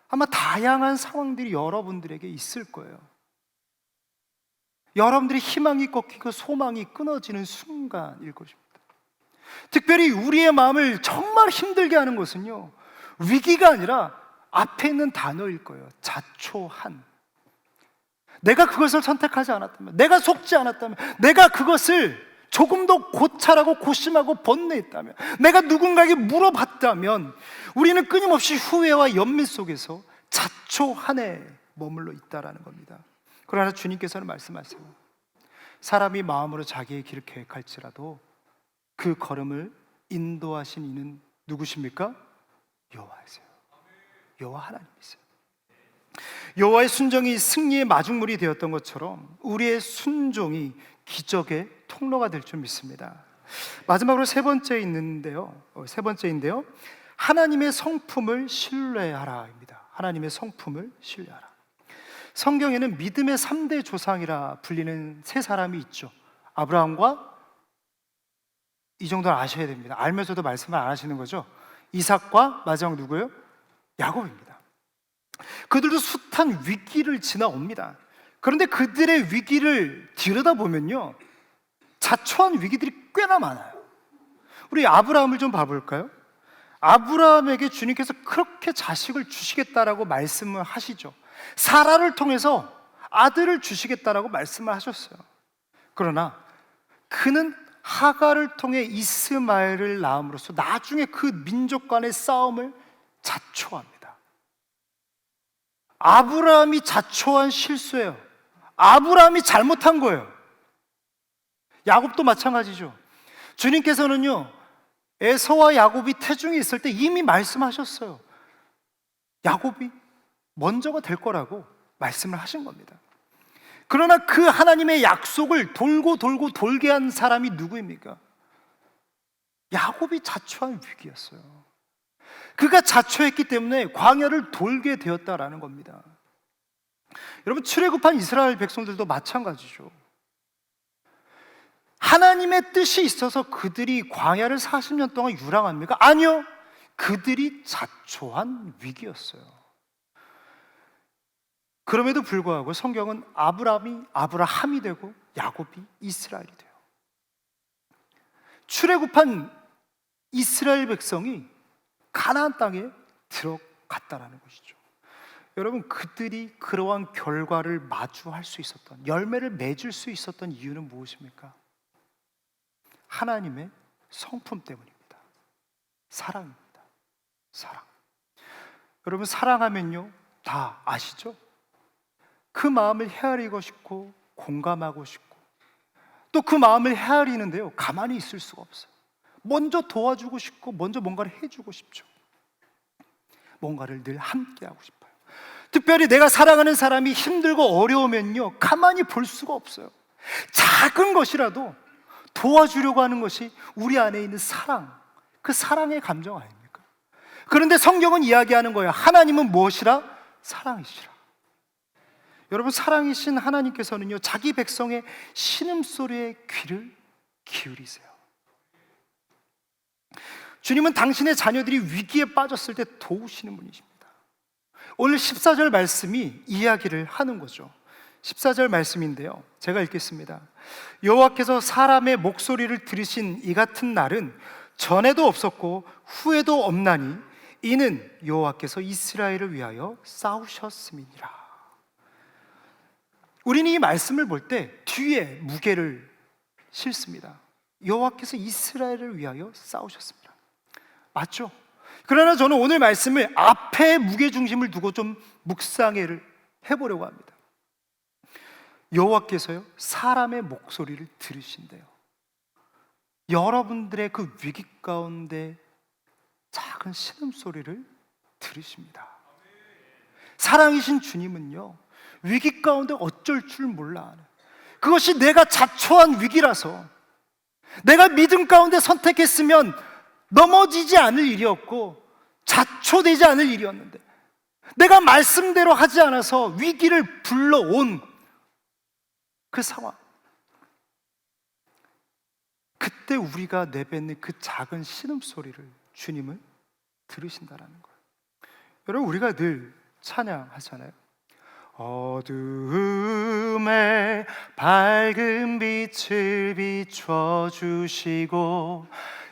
아마 다양한 상황들이 여러분들에게 있을 거예요. 여러분들이 희망이 꺾이고 소망이 끊어지는 순간일 것입니다. 특별히 우리의 마음을 정말 힘들게 하는 것은요, 위기가 아니라 앞에 있는 단어일 거예요. 자초한. 내가 그것을 선택하지 않았다면, 내가 속지 않았다면, 내가 그것을 조금 더 고찰하고 고심하고 번뇌했다면, 내가 누군가에게 물어봤다면, 우리는 끊임없이 후회와 연민 속에서 자초한에 머물러 있다라는 겁니다. 그러나 주님께서는 말씀하세요. 사람이 마음으로 자기의 길을 계획할지라도 그 걸음을 인도하신 이는 누구십니까? 여호와이세요. 여호와 하나님이세요. 여호와의 순종이 승리의 마중물이 되었던 것처럼 우리의 순종이 기적의 통로가 될 줄 믿습니다. 마지막으로 세 번째인데요. 하나님의 성품을 신뢰하라입니다. 하나님의 성품을 신뢰하라. 성경에는 믿음의 3대 조상이라 불리는 세 사람이 있죠. 아브라함과, 이 정도는 아셔야 됩니다. 알면서도 말씀을 안 하시는 거죠. 이삭과 마지막 누구예요? 야곱입니다. 그들도 숱한 위기를 지나옵니다. 그런데 그들의 위기를 들여다보면요, 자초한 위기들이 꽤나 많아요. 우리 아브라함을 좀 봐볼까요? 아브라함에게 주님께서 그렇게 자식을 주시겠다라고 말씀을 하시죠. 사라를 통해서 아들을 주시겠다라고 말씀을 하셨어요. 그러나 그는 하갈을 통해 이스마엘을 낳음으로써 나중에 그 민족 간의 싸움을 자초합니다. 아브라함이 자초한 실수예요. 아브라함이 잘못한 거예요. 야곱도 마찬가지죠. 주님께서는요, 에서와 야곱이 태중에 있을 때 이미 말씀하셨어요. 야곱이 먼저가 될 거라고 말씀을 하신 겁니다. 그러나 그 하나님의 약속을 돌고 돌고 돌게 한 사람이 누구입니까? 야곱이 자초한 위기였어요. 그가 자초했기 때문에 광야를 돌게 되었다라는 겁니다. 여러분, 출애굽한 이스라엘 백성들도 마찬가지죠. 하나님의 뜻이 있어서 그들이 광야를 40년 동안 유랑합니까? 아니요. 그들이 자초한 위기였어요. 그럼에도 불구하고 성경은 아브라함이 아브라함이 되고 야곱이 이스라엘이 돼요. 출애굽한 이스라엘 백성이 가나안 땅에 들어갔다라는 것이죠. 여러분, 그들이 그러한 결과를 마주할 수 있었던, 열매를 맺을 수 있었던 이유는 무엇입니까? 하나님의 성품 때문입니다. 사랑입니다. 사랑. 여러분, 사랑하면요, 다 아시죠? 그 마음을 헤아리고 싶고 공감하고 싶고 또 그 마음을 헤아리는데요, 가만히 있을 수가 없어요. 먼저 도와주고 싶고 먼저 뭔가를 해주고 싶죠. 뭔가를 늘 함께하고 싶어요. 특별히 내가 사랑하는 사람이 힘들고 어려우면요, 가만히 볼 수가 없어요. 작은 것이라도 도와주려고 하는 것이 우리 안에 있는 사랑, 그 사랑의 감정 아닙니까? 그런데 성경은 이야기하는 거예요. 하나님은 무엇이라? 사랑이시라. 여러분, 사랑이신 하나님께서는요, 자기 백성의 신음소리에 귀를 기울이세요. 주님은 당신의 자녀들이 위기에 빠졌을 때 도우시는 분이십니다. 오늘 14절 말씀이 이야기를 하는 거죠. 14절 말씀인데요, 제가 읽겠습니다. 여호와께서 사람의 목소리를 들으신 이 같은 날은 전에도 없었고 후에도 없나니 이는 여호와께서 이스라엘을 위하여 싸우셨음이니라. 우리는 이 말씀을 볼 때 뒤에 무게를 실습니다. 여호와께서 이스라엘을 위하여 싸우셨습니다. 맞죠? 그러나 저는 오늘 말씀을 앞에 무게중심을 두고 좀 묵상을 해보려고 합니다. 여호와께서요, 사람의 목소리를 들으신대요. 여러분들의 그 위기 가운데 작은 신음소리를 들으십니다. 사랑이신 주님은요, 위기 가운데 어쩔 줄 몰라. 그것이 내가 자초한 위기라서, 내가 믿음 가운데 선택했으면 넘어지지 않을 일이었고 자초되지 않을 일이었는데, 내가 말씀대로 하지 않아서 위기를 불러온 그 상황, 그때 우리가 내뱉는 그 작은 신음소리를 주님은 들으신다라는 거예요. 여러분, 우리가 늘 찬양하잖아요. 어두움에 밝은 빛을 비춰주시고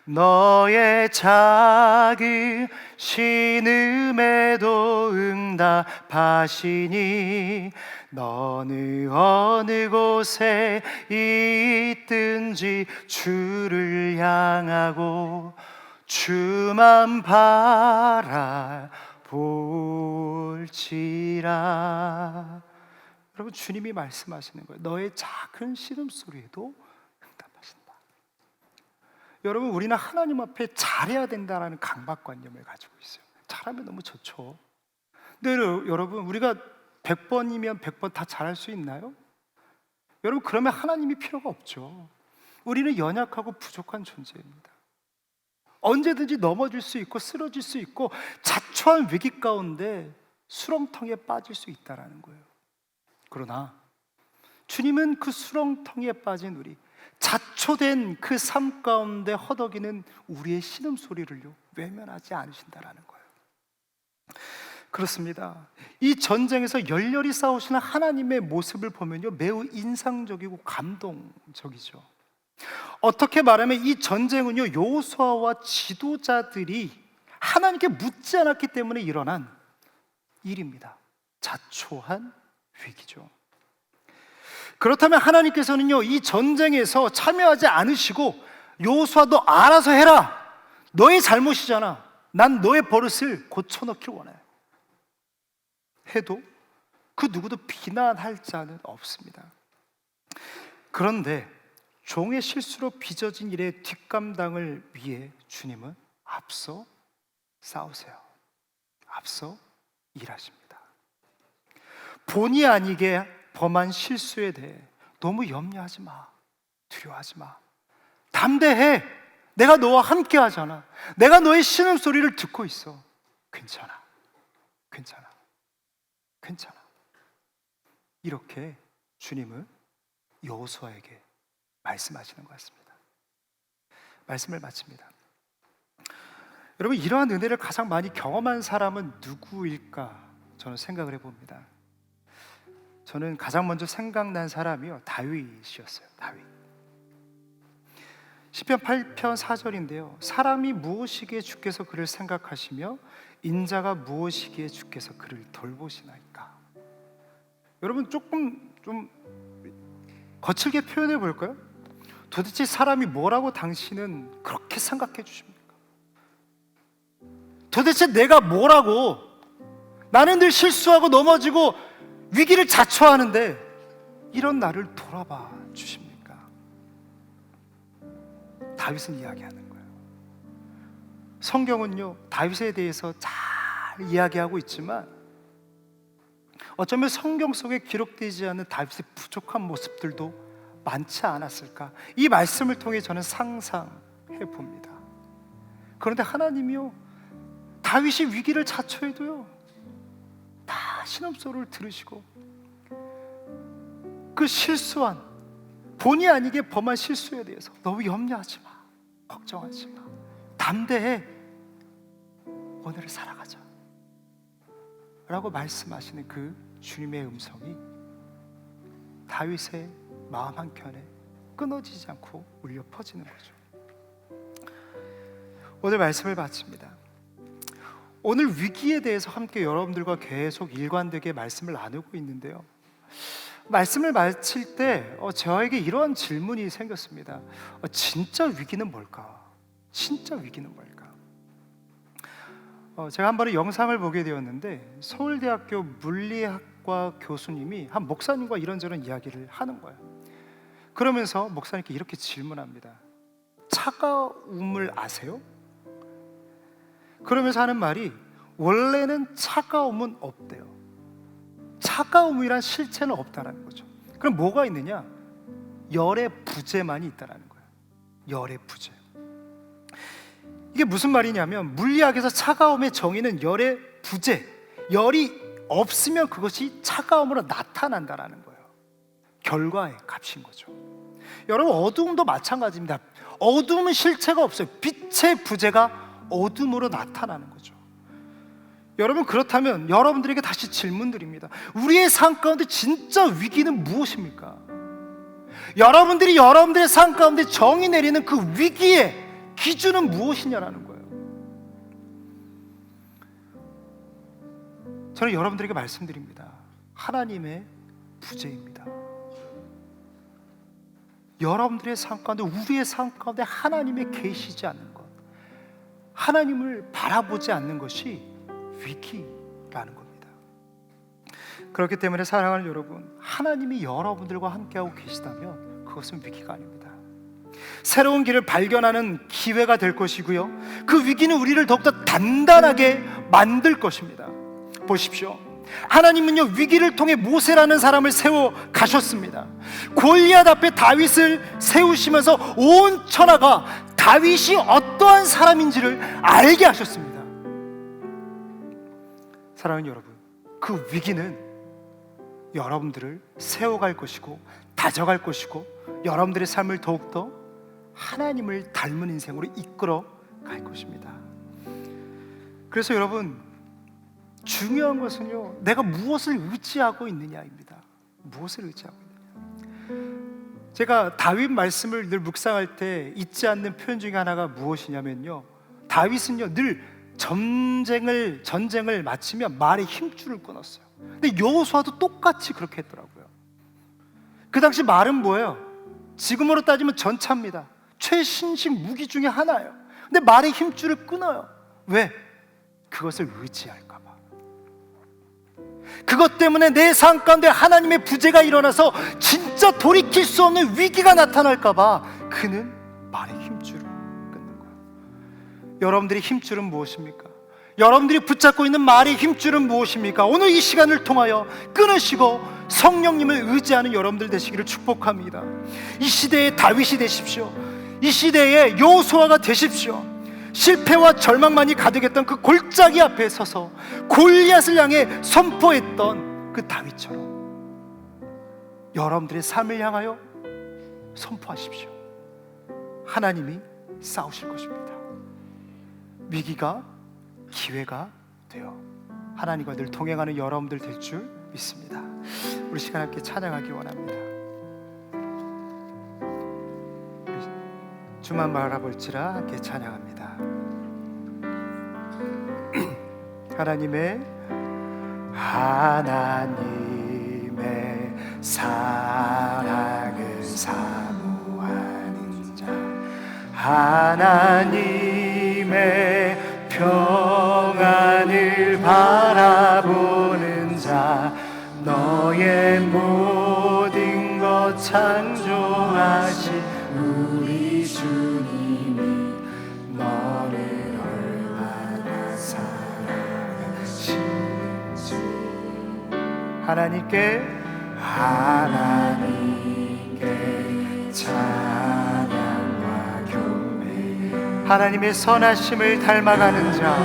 너의 작은 신음에도 응답하시니 너는 어느 곳에 있든지 주를 향하고 주만 바라볼지라. 여러분, 주님이 말씀하시는 거예요. 너의 작은 신음소리에도 응답하신다. 여러분, 우리는 하나님 앞에 잘해야 된다는 강박관념을 가지고 있어요. 잘하면 너무 좋죠. 근데 여러분, 우리가 100번이면 100번 다 잘할 수 있나요? 여러분, 그러면 하나님이 필요가 없죠. 우리는 연약하고 부족한 존재입니다. 언제든지 넘어질 수 있고 쓰러질 수 있고 자초한 위기 가운데 수렁텅이에 빠질 수 있다는 거예요. 그러나 주님은 그 수렁텅이에 빠진 우리, 자초된 그 삶 가운데 허덕이는 우리의 신음소리를요, 외면하지 않으신다는 거예요. 그렇습니다. 이 전쟁에서 열렬히 싸우시는 하나님의 모습을 보면요, 매우 인상적이고 감동적이죠. 어떻게 말하면 이 전쟁은요, 여호수아와 지도자들이 하나님께 묻지 않았기 때문에 일어난 일입니다. 자초한 위기죠. 그렇다면 하나님께서는요, 이 전쟁에서 참여하지 않으시고 여호수아 너 알아서 해라, 너의 잘못이잖아, 난 너의 버릇을 고쳐넣길 원해 해도 그 누구도 비난할 자는 없습니다. 그런데 종의 실수로 빚어진 일의 뒷감당을 위해 주님은 앞서 싸우세요. 앞서 일하십니다. 본의 아니게 범한 실수에 대해 너무 염려하지 마, 두려워하지 마, 담대해. 내가 너와 함께 하잖아. 내가 너의 신음소리를 듣고 있어. 괜찮아, 괜찮아, 괜찮아. 이렇게 주님은 여호수아에게 말씀하시는 것 같습니다. 말씀을 마칩니다. 여러분, 이러한 은혜를 가장 많이 경험한 사람은 누구일까 저는 생각을 해봅니다. 저는 가장 먼저 생각난 사람이요, 다윗이었어요. 다윗. 시편 8편 4절인데요, 사람이 무엇이기에 주께서 그를 생각하시며 인자가 무엇이기에 주께서 그를 돌보시나이까. 여러분, 조금 좀 거칠게 표현해 볼까요? 도대체 사람이 뭐라고 당신은 그렇게 생각해 주십니까? 도대체 내가 뭐라고, 나는 늘 실수하고 넘어지고 위기를 자초하는데 이런 나를 돌아봐 주십니까? 다윗은 이야기하는 거예요. 성경은요, 다윗에 대해서 잘 이야기하고 있지만 어쩌면 성경 속에 기록되지 않은 다윗의 부족한 모습들도 많지 않았을까, 이 말씀을 통해 저는 상상해 봅니다. 그런데 하나님이요, 다윗이 위기를 자초해도요 다 신음소리를 들으시고 그 실수한, 본의 아니게 범한 실수에 대해서 너무 염려하지 마, 걱정하지 마, 담대해, 오늘을 살아가자 라고 말씀하시는 그 주님의 음성이 다윗의 마음 한켠에 끊어지지 않고 울려 퍼지는 거죠. 오늘 말씀을 마칩니다. 오늘 위기에 대해서 함께 여러분들과 계속 일관되게 말씀을 나누고 있는데요, 말씀을 마칠 때 저에게 이러한 질문이 생겼습니다. 진짜 위기는 뭘까? 진짜 위기는 뭘까? 제가 한 번에 영상을 보게 되었는데 서울대학교 물리학과 교수님이 한 목사님과 이런저런 이야기를 하는 거예요. 그러면서 목사님께 이렇게 질문합니다. 차가움을 아세요? 그러면서 하는 말이, 원래는 차가움은 없대요. 차가움이란 실체는 없다라는 거죠. 그럼 뭐가 있느냐? 열의 부재만이 있다라는 거예요. 열의 부재. 이게 무슨 말이냐면, 물리학에서 차가움의 정의는 열의 부재, 열이 없으면 그것이 차가움으로 나타난다라는 거예요. 결과의 값인 거죠. 여러분, 어두움도 마찬가지입니다. 어두움은 실체가 없어요. 빛의 부재가 어둠으로 나타나는 거죠. 여러분, 그렇다면 여러분들에게 다시 질문드립니다. 우리의 삶 가운데 진짜 위기는 무엇입니까? 여러분들이 여러분들의 삶 가운데 정의 내리는 그 위기의 기준은 무엇이냐라는 거예요. 저는 여러분들에게 말씀드립니다. 하나님의 부재입니다. 여러분들의 삶 가운데, 우리의 삶 가운데 하나님의 계시지 않는 것, 하나님을 바라보지 않는 것이 위기라는 겁니다. 그렇기 때문에 사랑하는 여러분, 하나님이 여러분들과 함께하고 계시다면 그것은 위기가 아닙니다. 새로운 길을 발견하는 기회가 될 것이고요, 그 위기는 우리를 더욱더 단단하게 만들 것입니다. 보십시오, 하나님은요, 위기를 통해 모세라는 사람을 세워 가셨습니다. 골리앗 앞에 다윗을 세우시면서 온 천하가 다윗이 어떠한 사람인지를 알게 하셨습니다. 사랑하는 여러분, 그 위기는 여러분들을 세워갈 것이고 다져갈 것이고 여러분들의 삶을 더욱더 하나님을 닮은 인생으로 이끌어 갈 것입니다. 그래서 여러분, 중요한 것은요, 내가 무엇을 의지하고 있느냐입니다. 무엇을 의지하고 있느냐. 제가 다윗 말씀을 늘 묵상할 때 잊지 않는 표현 중에 하나가 무엇이냐면요, 다윗은요 늘 전쟁을 마치면 말에 힘줄을 끊었어요. 근데 여호수아도 똑같이 그렇게 했더라고요. 그 당시 말은 뭐예요? 지금으로 따지면 전차입니다. 최신식 무기 중에 하나예요. 근데 말의 힘줄을 끊어요. 왜? 그것을 의지할까 봐. 그것 때문에 내 삶 가운데 하나님의 부재가 일어나서 진짜 돌이킬 수 없는 위기가 나타날까 봐 그는 말의 힘줄을 끊는 거예요. 여러분들의 힘줄은 무엇입니까? 여러분들이 붙잡고 있는 말의 힘줄은 무엇입니까? 오늘 이 시간을 통하여 끊으시고 성령님을 의지하는 여러분들 되시기를 축복합니다. 이 시대의 다윗이 되십시오. 이 시대의 여호수아가 되십시오. 실패와 절망만이 가득했던 그 골짜기 앞에 서서 골리앗을 향해 선포했던 그 다윗처럼 여러분들의 삶을 향하여 선포하십시오. 하나님이 싸우실 것입니다. 위기가 기회가 되어 하나님과 늘 동행하는 여러분들 될 줄 믿습니다. 우리 시간 함께 찬양하기 원합니다. 주만 바라볼지라 함께 찬양합니다. 하나님의 사랑을 사모하는 자, 하나님의 평안을 바라보는 자, 너의 모든 것 창조하신 우리 주님이 너를 얼마나 사랑하시는지 하나님께 찬양과 경배, 하나님의 선하심을 닮아가는 자,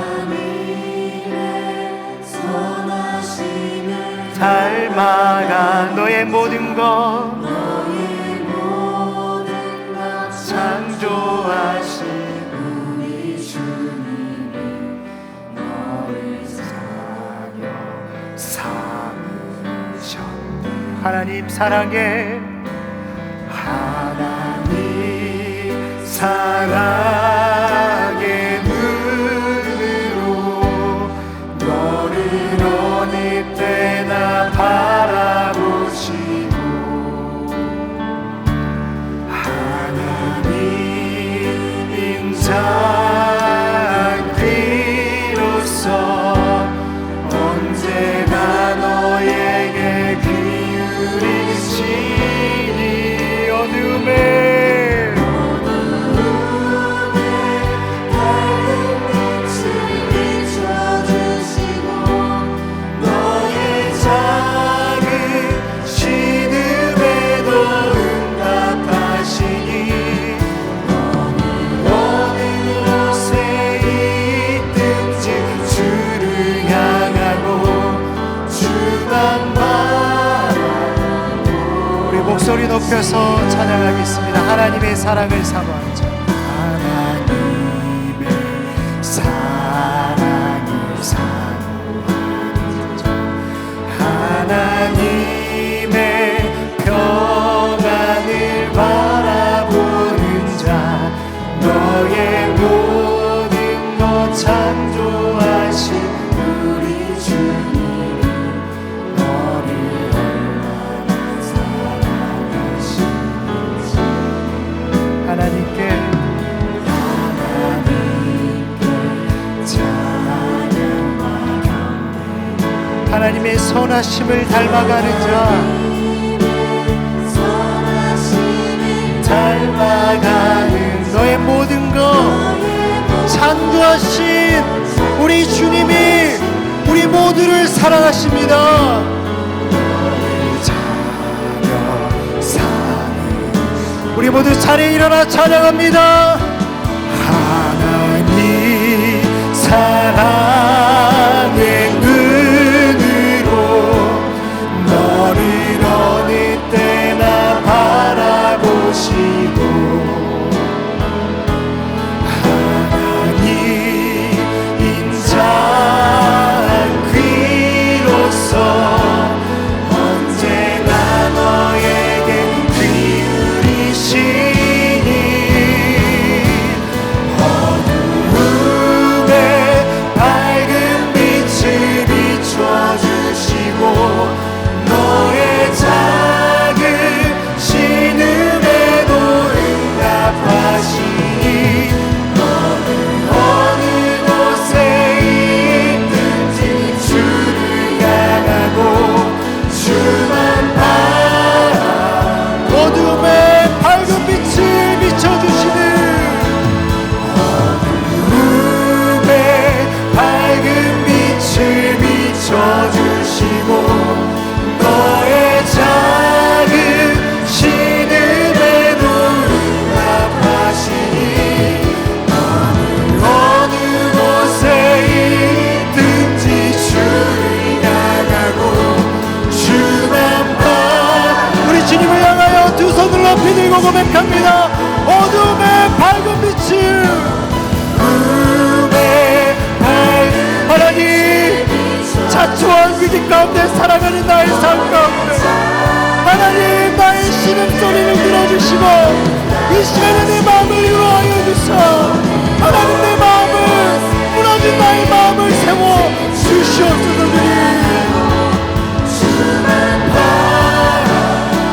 닮아가 너의 모든 것 창조하신 우리 주님이 너를 사랑하여 삼으셨네. 하나님 사랑해, 하나님 사랑의 눈으로 너를 어느 때나 바라보시고 하나님 인자한 귀로서 언제나 너에게 귀 기울이시니 어둠에 목소리 높여서 찬양하겠습니다. 하나님의 사랑을 사모하는 자, 하나님의 사랑을 사모하는 자, 하나님의 평안을 바라보는 자, 너의 모든 것 창조하신 우리 주님이 너를 하나님께 찬양과 경배, 하나님의 선하심을 닮아가는 자, 닮아가는 너의 모든 것 창조하신 우리 주님이 우리 모두를 사랑하십니다. 우리 모두 자리에 일어나 찬양합니다. 하나님 사랑의 눈으로 너를 어느 때나 바라보시고 하나님 인자한 귀로서 언제나 너에게 귀 믿음으로 고백합니다. 어둠의 밝은 빛이 하나님, 자초한 위기 가운데 살아가는 나의 삶 가운데 하나님, 나의 신음소리를 들어주시고 이 시간에 내 마음을 위로하여 주사 하나님, 내 마음을, 무너진 나의 마음을 세워 주시옵소서.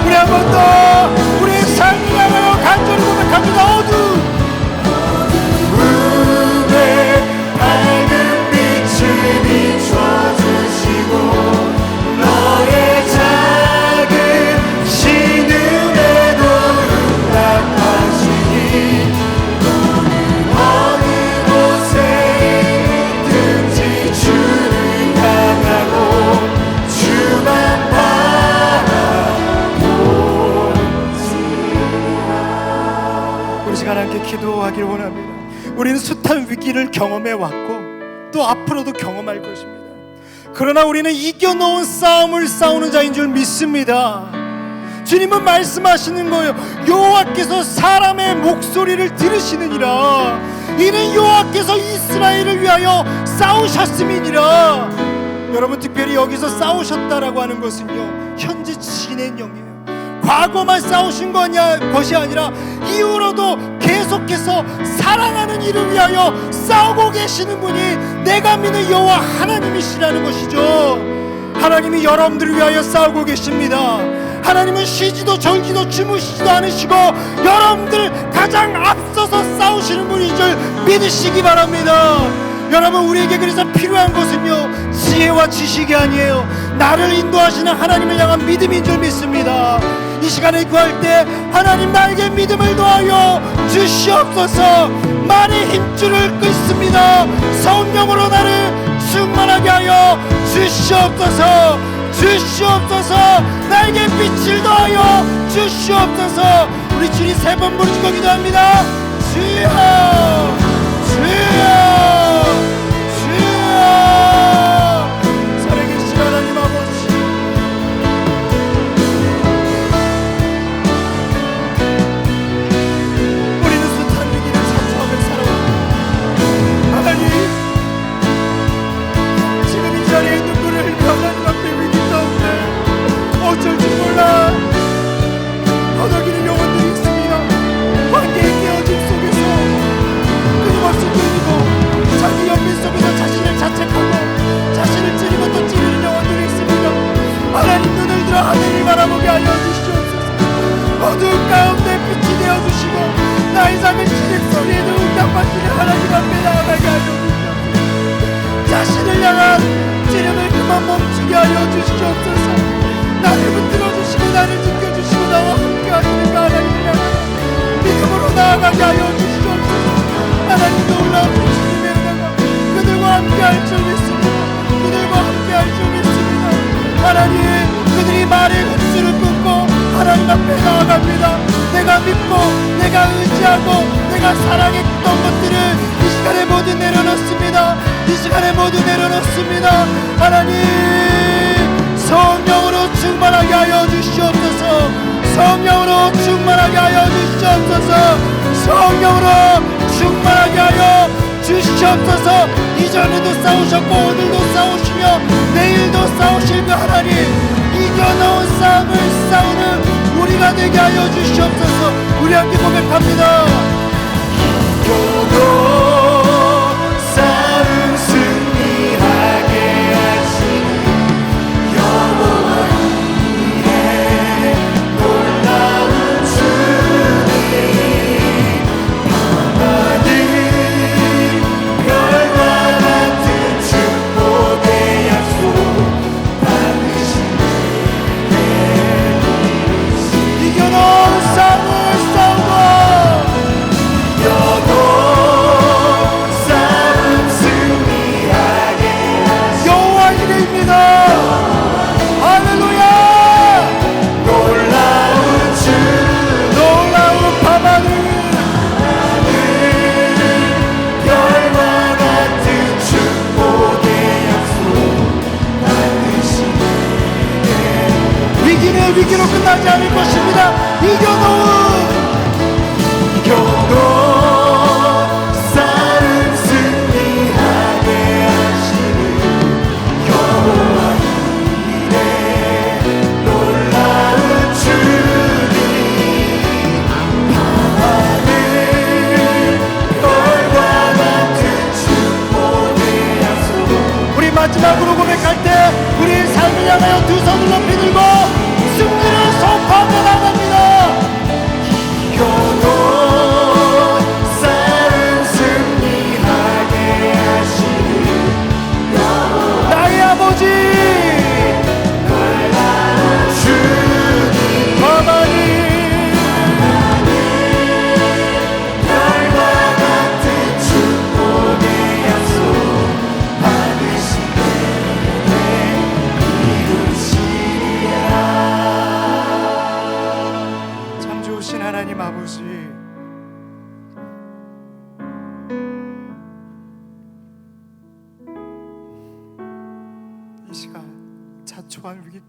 우리 한 번 더 우리의 삶을 향하여 간절히 고백합니다. 어둠의 밝은 빛을 비춰주시고 너의 작은 신음에도 응답하시니 어느 곳에 있든지 주를 향하고 주만 바라보지라. 우리 시간 함께 기도하길 원합니다. 우리는 숱한 위기를 경험해 왔고 또 앞으로도 경험할 것입니다. 그러나 우리는 이겨놓은 싸움을 싸우는 자인 줄 믿습니다. 주님은 말씀하시는 거예요. 여호와께서 사람의 목소리를 들으시느니라. 이는 여호와께서 이스라엘을 위하여 싸우셨음이니라. 여러분, 특별히 여기서 싸우셨다라고 하는 것은요, 현재 진행형이에요. 과거만 싸우신 것이 아니라 이후로도 계속해서 살아나는 이를 위하여 싸우고 계시는 분이 내가 믿는 여호와 하나님이시라는 것이죠. 하나님이 여러분들을 위하여 싸우고 계십니다. 하나님은 쉬지도 절기도 주무시지도 않으시고 여러분들 가장 앞서서 싸우시는 분인 줄 믿으시기 바랍니다. 여러분, 우리에게 그래서 필요한 것은요, 지혜와 지식이 아니에요. 나를 인도하시는 하나님을 향한 믿음인 줄 믿습니다. 이 시간에 구할 때 하나님, 나에게 믿음을 더하여 주시옵소서. 말의 힘줄을 끊습니다. 성령으로 나를 충만하게 하여 주시옵소서. 주시옵소서. 나에게 빛을 더하여 주시옵소서. 우리 주님 세 번 부르짖고 기도합니다. 주여, 주여, 살아계신 하나님 아버지, 우리는 숱한 위기를 자초하며 살아옵니다. 하나님, 지금 이 자리에 눈물을 흘려 하나님 앞에 위기 가운데 어쩔 줄 몰라 허덕이는 영혼들이 있습니다. 관계의 깨어짐 속에서 끊임없이 끊이고 자기 연민 속에서 자신을 자책하고 자신을 찌르고 또 찌르는 영혼들이 있습니다. 하나님, 눈을 들어 하늘을 바라보게 하여 주시옵소서. 어두운 가운데 빛이 되어주시고 나의 작은 시집소리에도 응답하시는 하나님 앞에 나아가게 하여 주시옵소서. 자신을 향한 찌름을 그만 멈추게 하여 주시옵소서. 나를 붙들어주시고 나를 지켜주시고 나와 함께 하시는 하나님을 향하여 믿음으로 나아가게 하여 주시옵소서. 하나님, 놀라운 주님의 은혜가 그들과 함께 할 줄 믿습니다. 그들과 함께 할 줄 믿습니다. 하나님, 그들이 말의 흡수를 끊고 하나님 앞에 나아갑니다. 내가 믿고 내가 의지하고 내가 사랑했던 것들을 이 시간에 모두 내려놓습니다. 이 시간에 모두 내려놓습니다. 하나님, 성령으로 충만하게 하여 주시옵소서. 성령으로 충만하게 하여 주시옵소서. 성령으로 충만하게 하여 주시옵소서. 이전에도 싸우셨고 오늘도 싸우시며 내일도 싸우실 그 하나님, 이겨놓은 싸움을 싸우는 우리가 되게 하여 주시옵소서. 우리 함께 고백합니다. 싸움 승리하게 하시는 여호와 이의 놀라운 주님, 밤하늘 별과 같은 축복의 약속 받으시는 이겨놓은 싸움을 싸우고 위기로 끝나지 않을 것입니다. 이겨놓은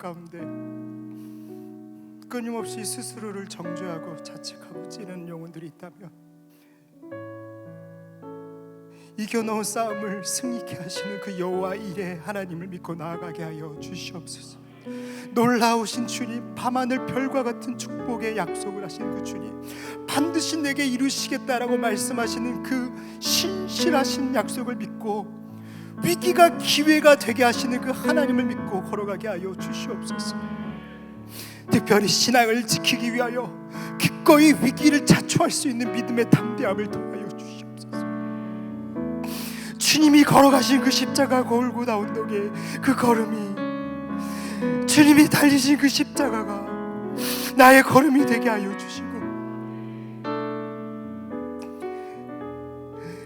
가운데 끊임없이 스스로를 정죄하고 자책하고 찌는 영혼들이 있다면 이겨놓은 싸움을 승리케 하시는 그 여호와 일에 하나님을 믿고 나아가게 하여 주시옵소서. 놀라우신 주님, 밤하늘 별과 같은 축복의 약속을 하신 그 주님, 반드시 내게 이루시겠다라고 말씀하시는 그 신실하신 약속을 믿고 위기가 기회가 되게 하시는 그 하나님을 믿고 걸어가게 하여 주시옵소서. 특별히 신앙을 지키기 위하여 기꺼이 위기를 자초할 수 있는 믿음의 담대함을 더하여 주시옵소서. 주님이 걸어가신 그 십자가 골고다 언덕에 그 걸음이, 주님이 달리신 그 십자가가 나의 걸음이 되게 하여 주시고,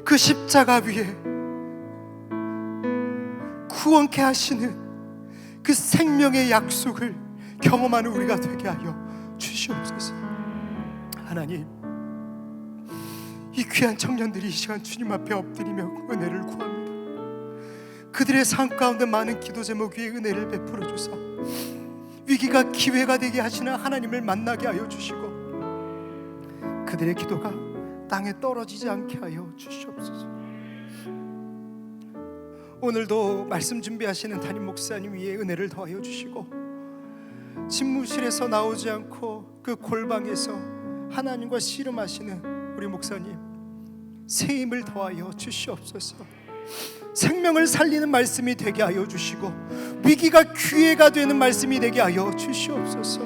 그 십자가 위에 구원케 하시는 그 생명의 약속을 경험하는 우리가 되게 하여 주시옵소서. 하나님, 이 귀한 청년들이 이 시간 주님 앞에 엎드리며 은혜를 구합니다. 그들의 삶 가운데 많은 기도 제목 위에 은혜를 베풀어 주사 위기가 기회가 되게 하시는 하나님을 만나게 하여 주시고 그들의 기도가 땅에 떨어지지 않게 하여 주시옵소서. 오늘도 말씀 준비하시는 담임 목사님 위에 은혜를 더하여 주시고, 집무실에서 나오지 않고 그 골방에서 하나님과 씨름하시는 우리 목사님 새 힘을 더하여 주시옵소서. 생명을 살리는 말씀이 되게 하여 주시고 위기가 기회가 되는 말씀이 되게 하여 주시옵소서.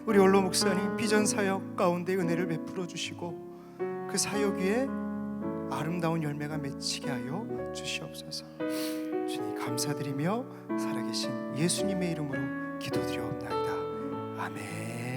우리 원로 목사님 비전 사역 가운데 은혜를 베풀어 주시고 그 사역 위에 아름다운 열매가 맺히게 하여 주시옵소서. 주님 감사드리며 살아계신 예수님의 이름으로 기도드려옵나이다. 아멘.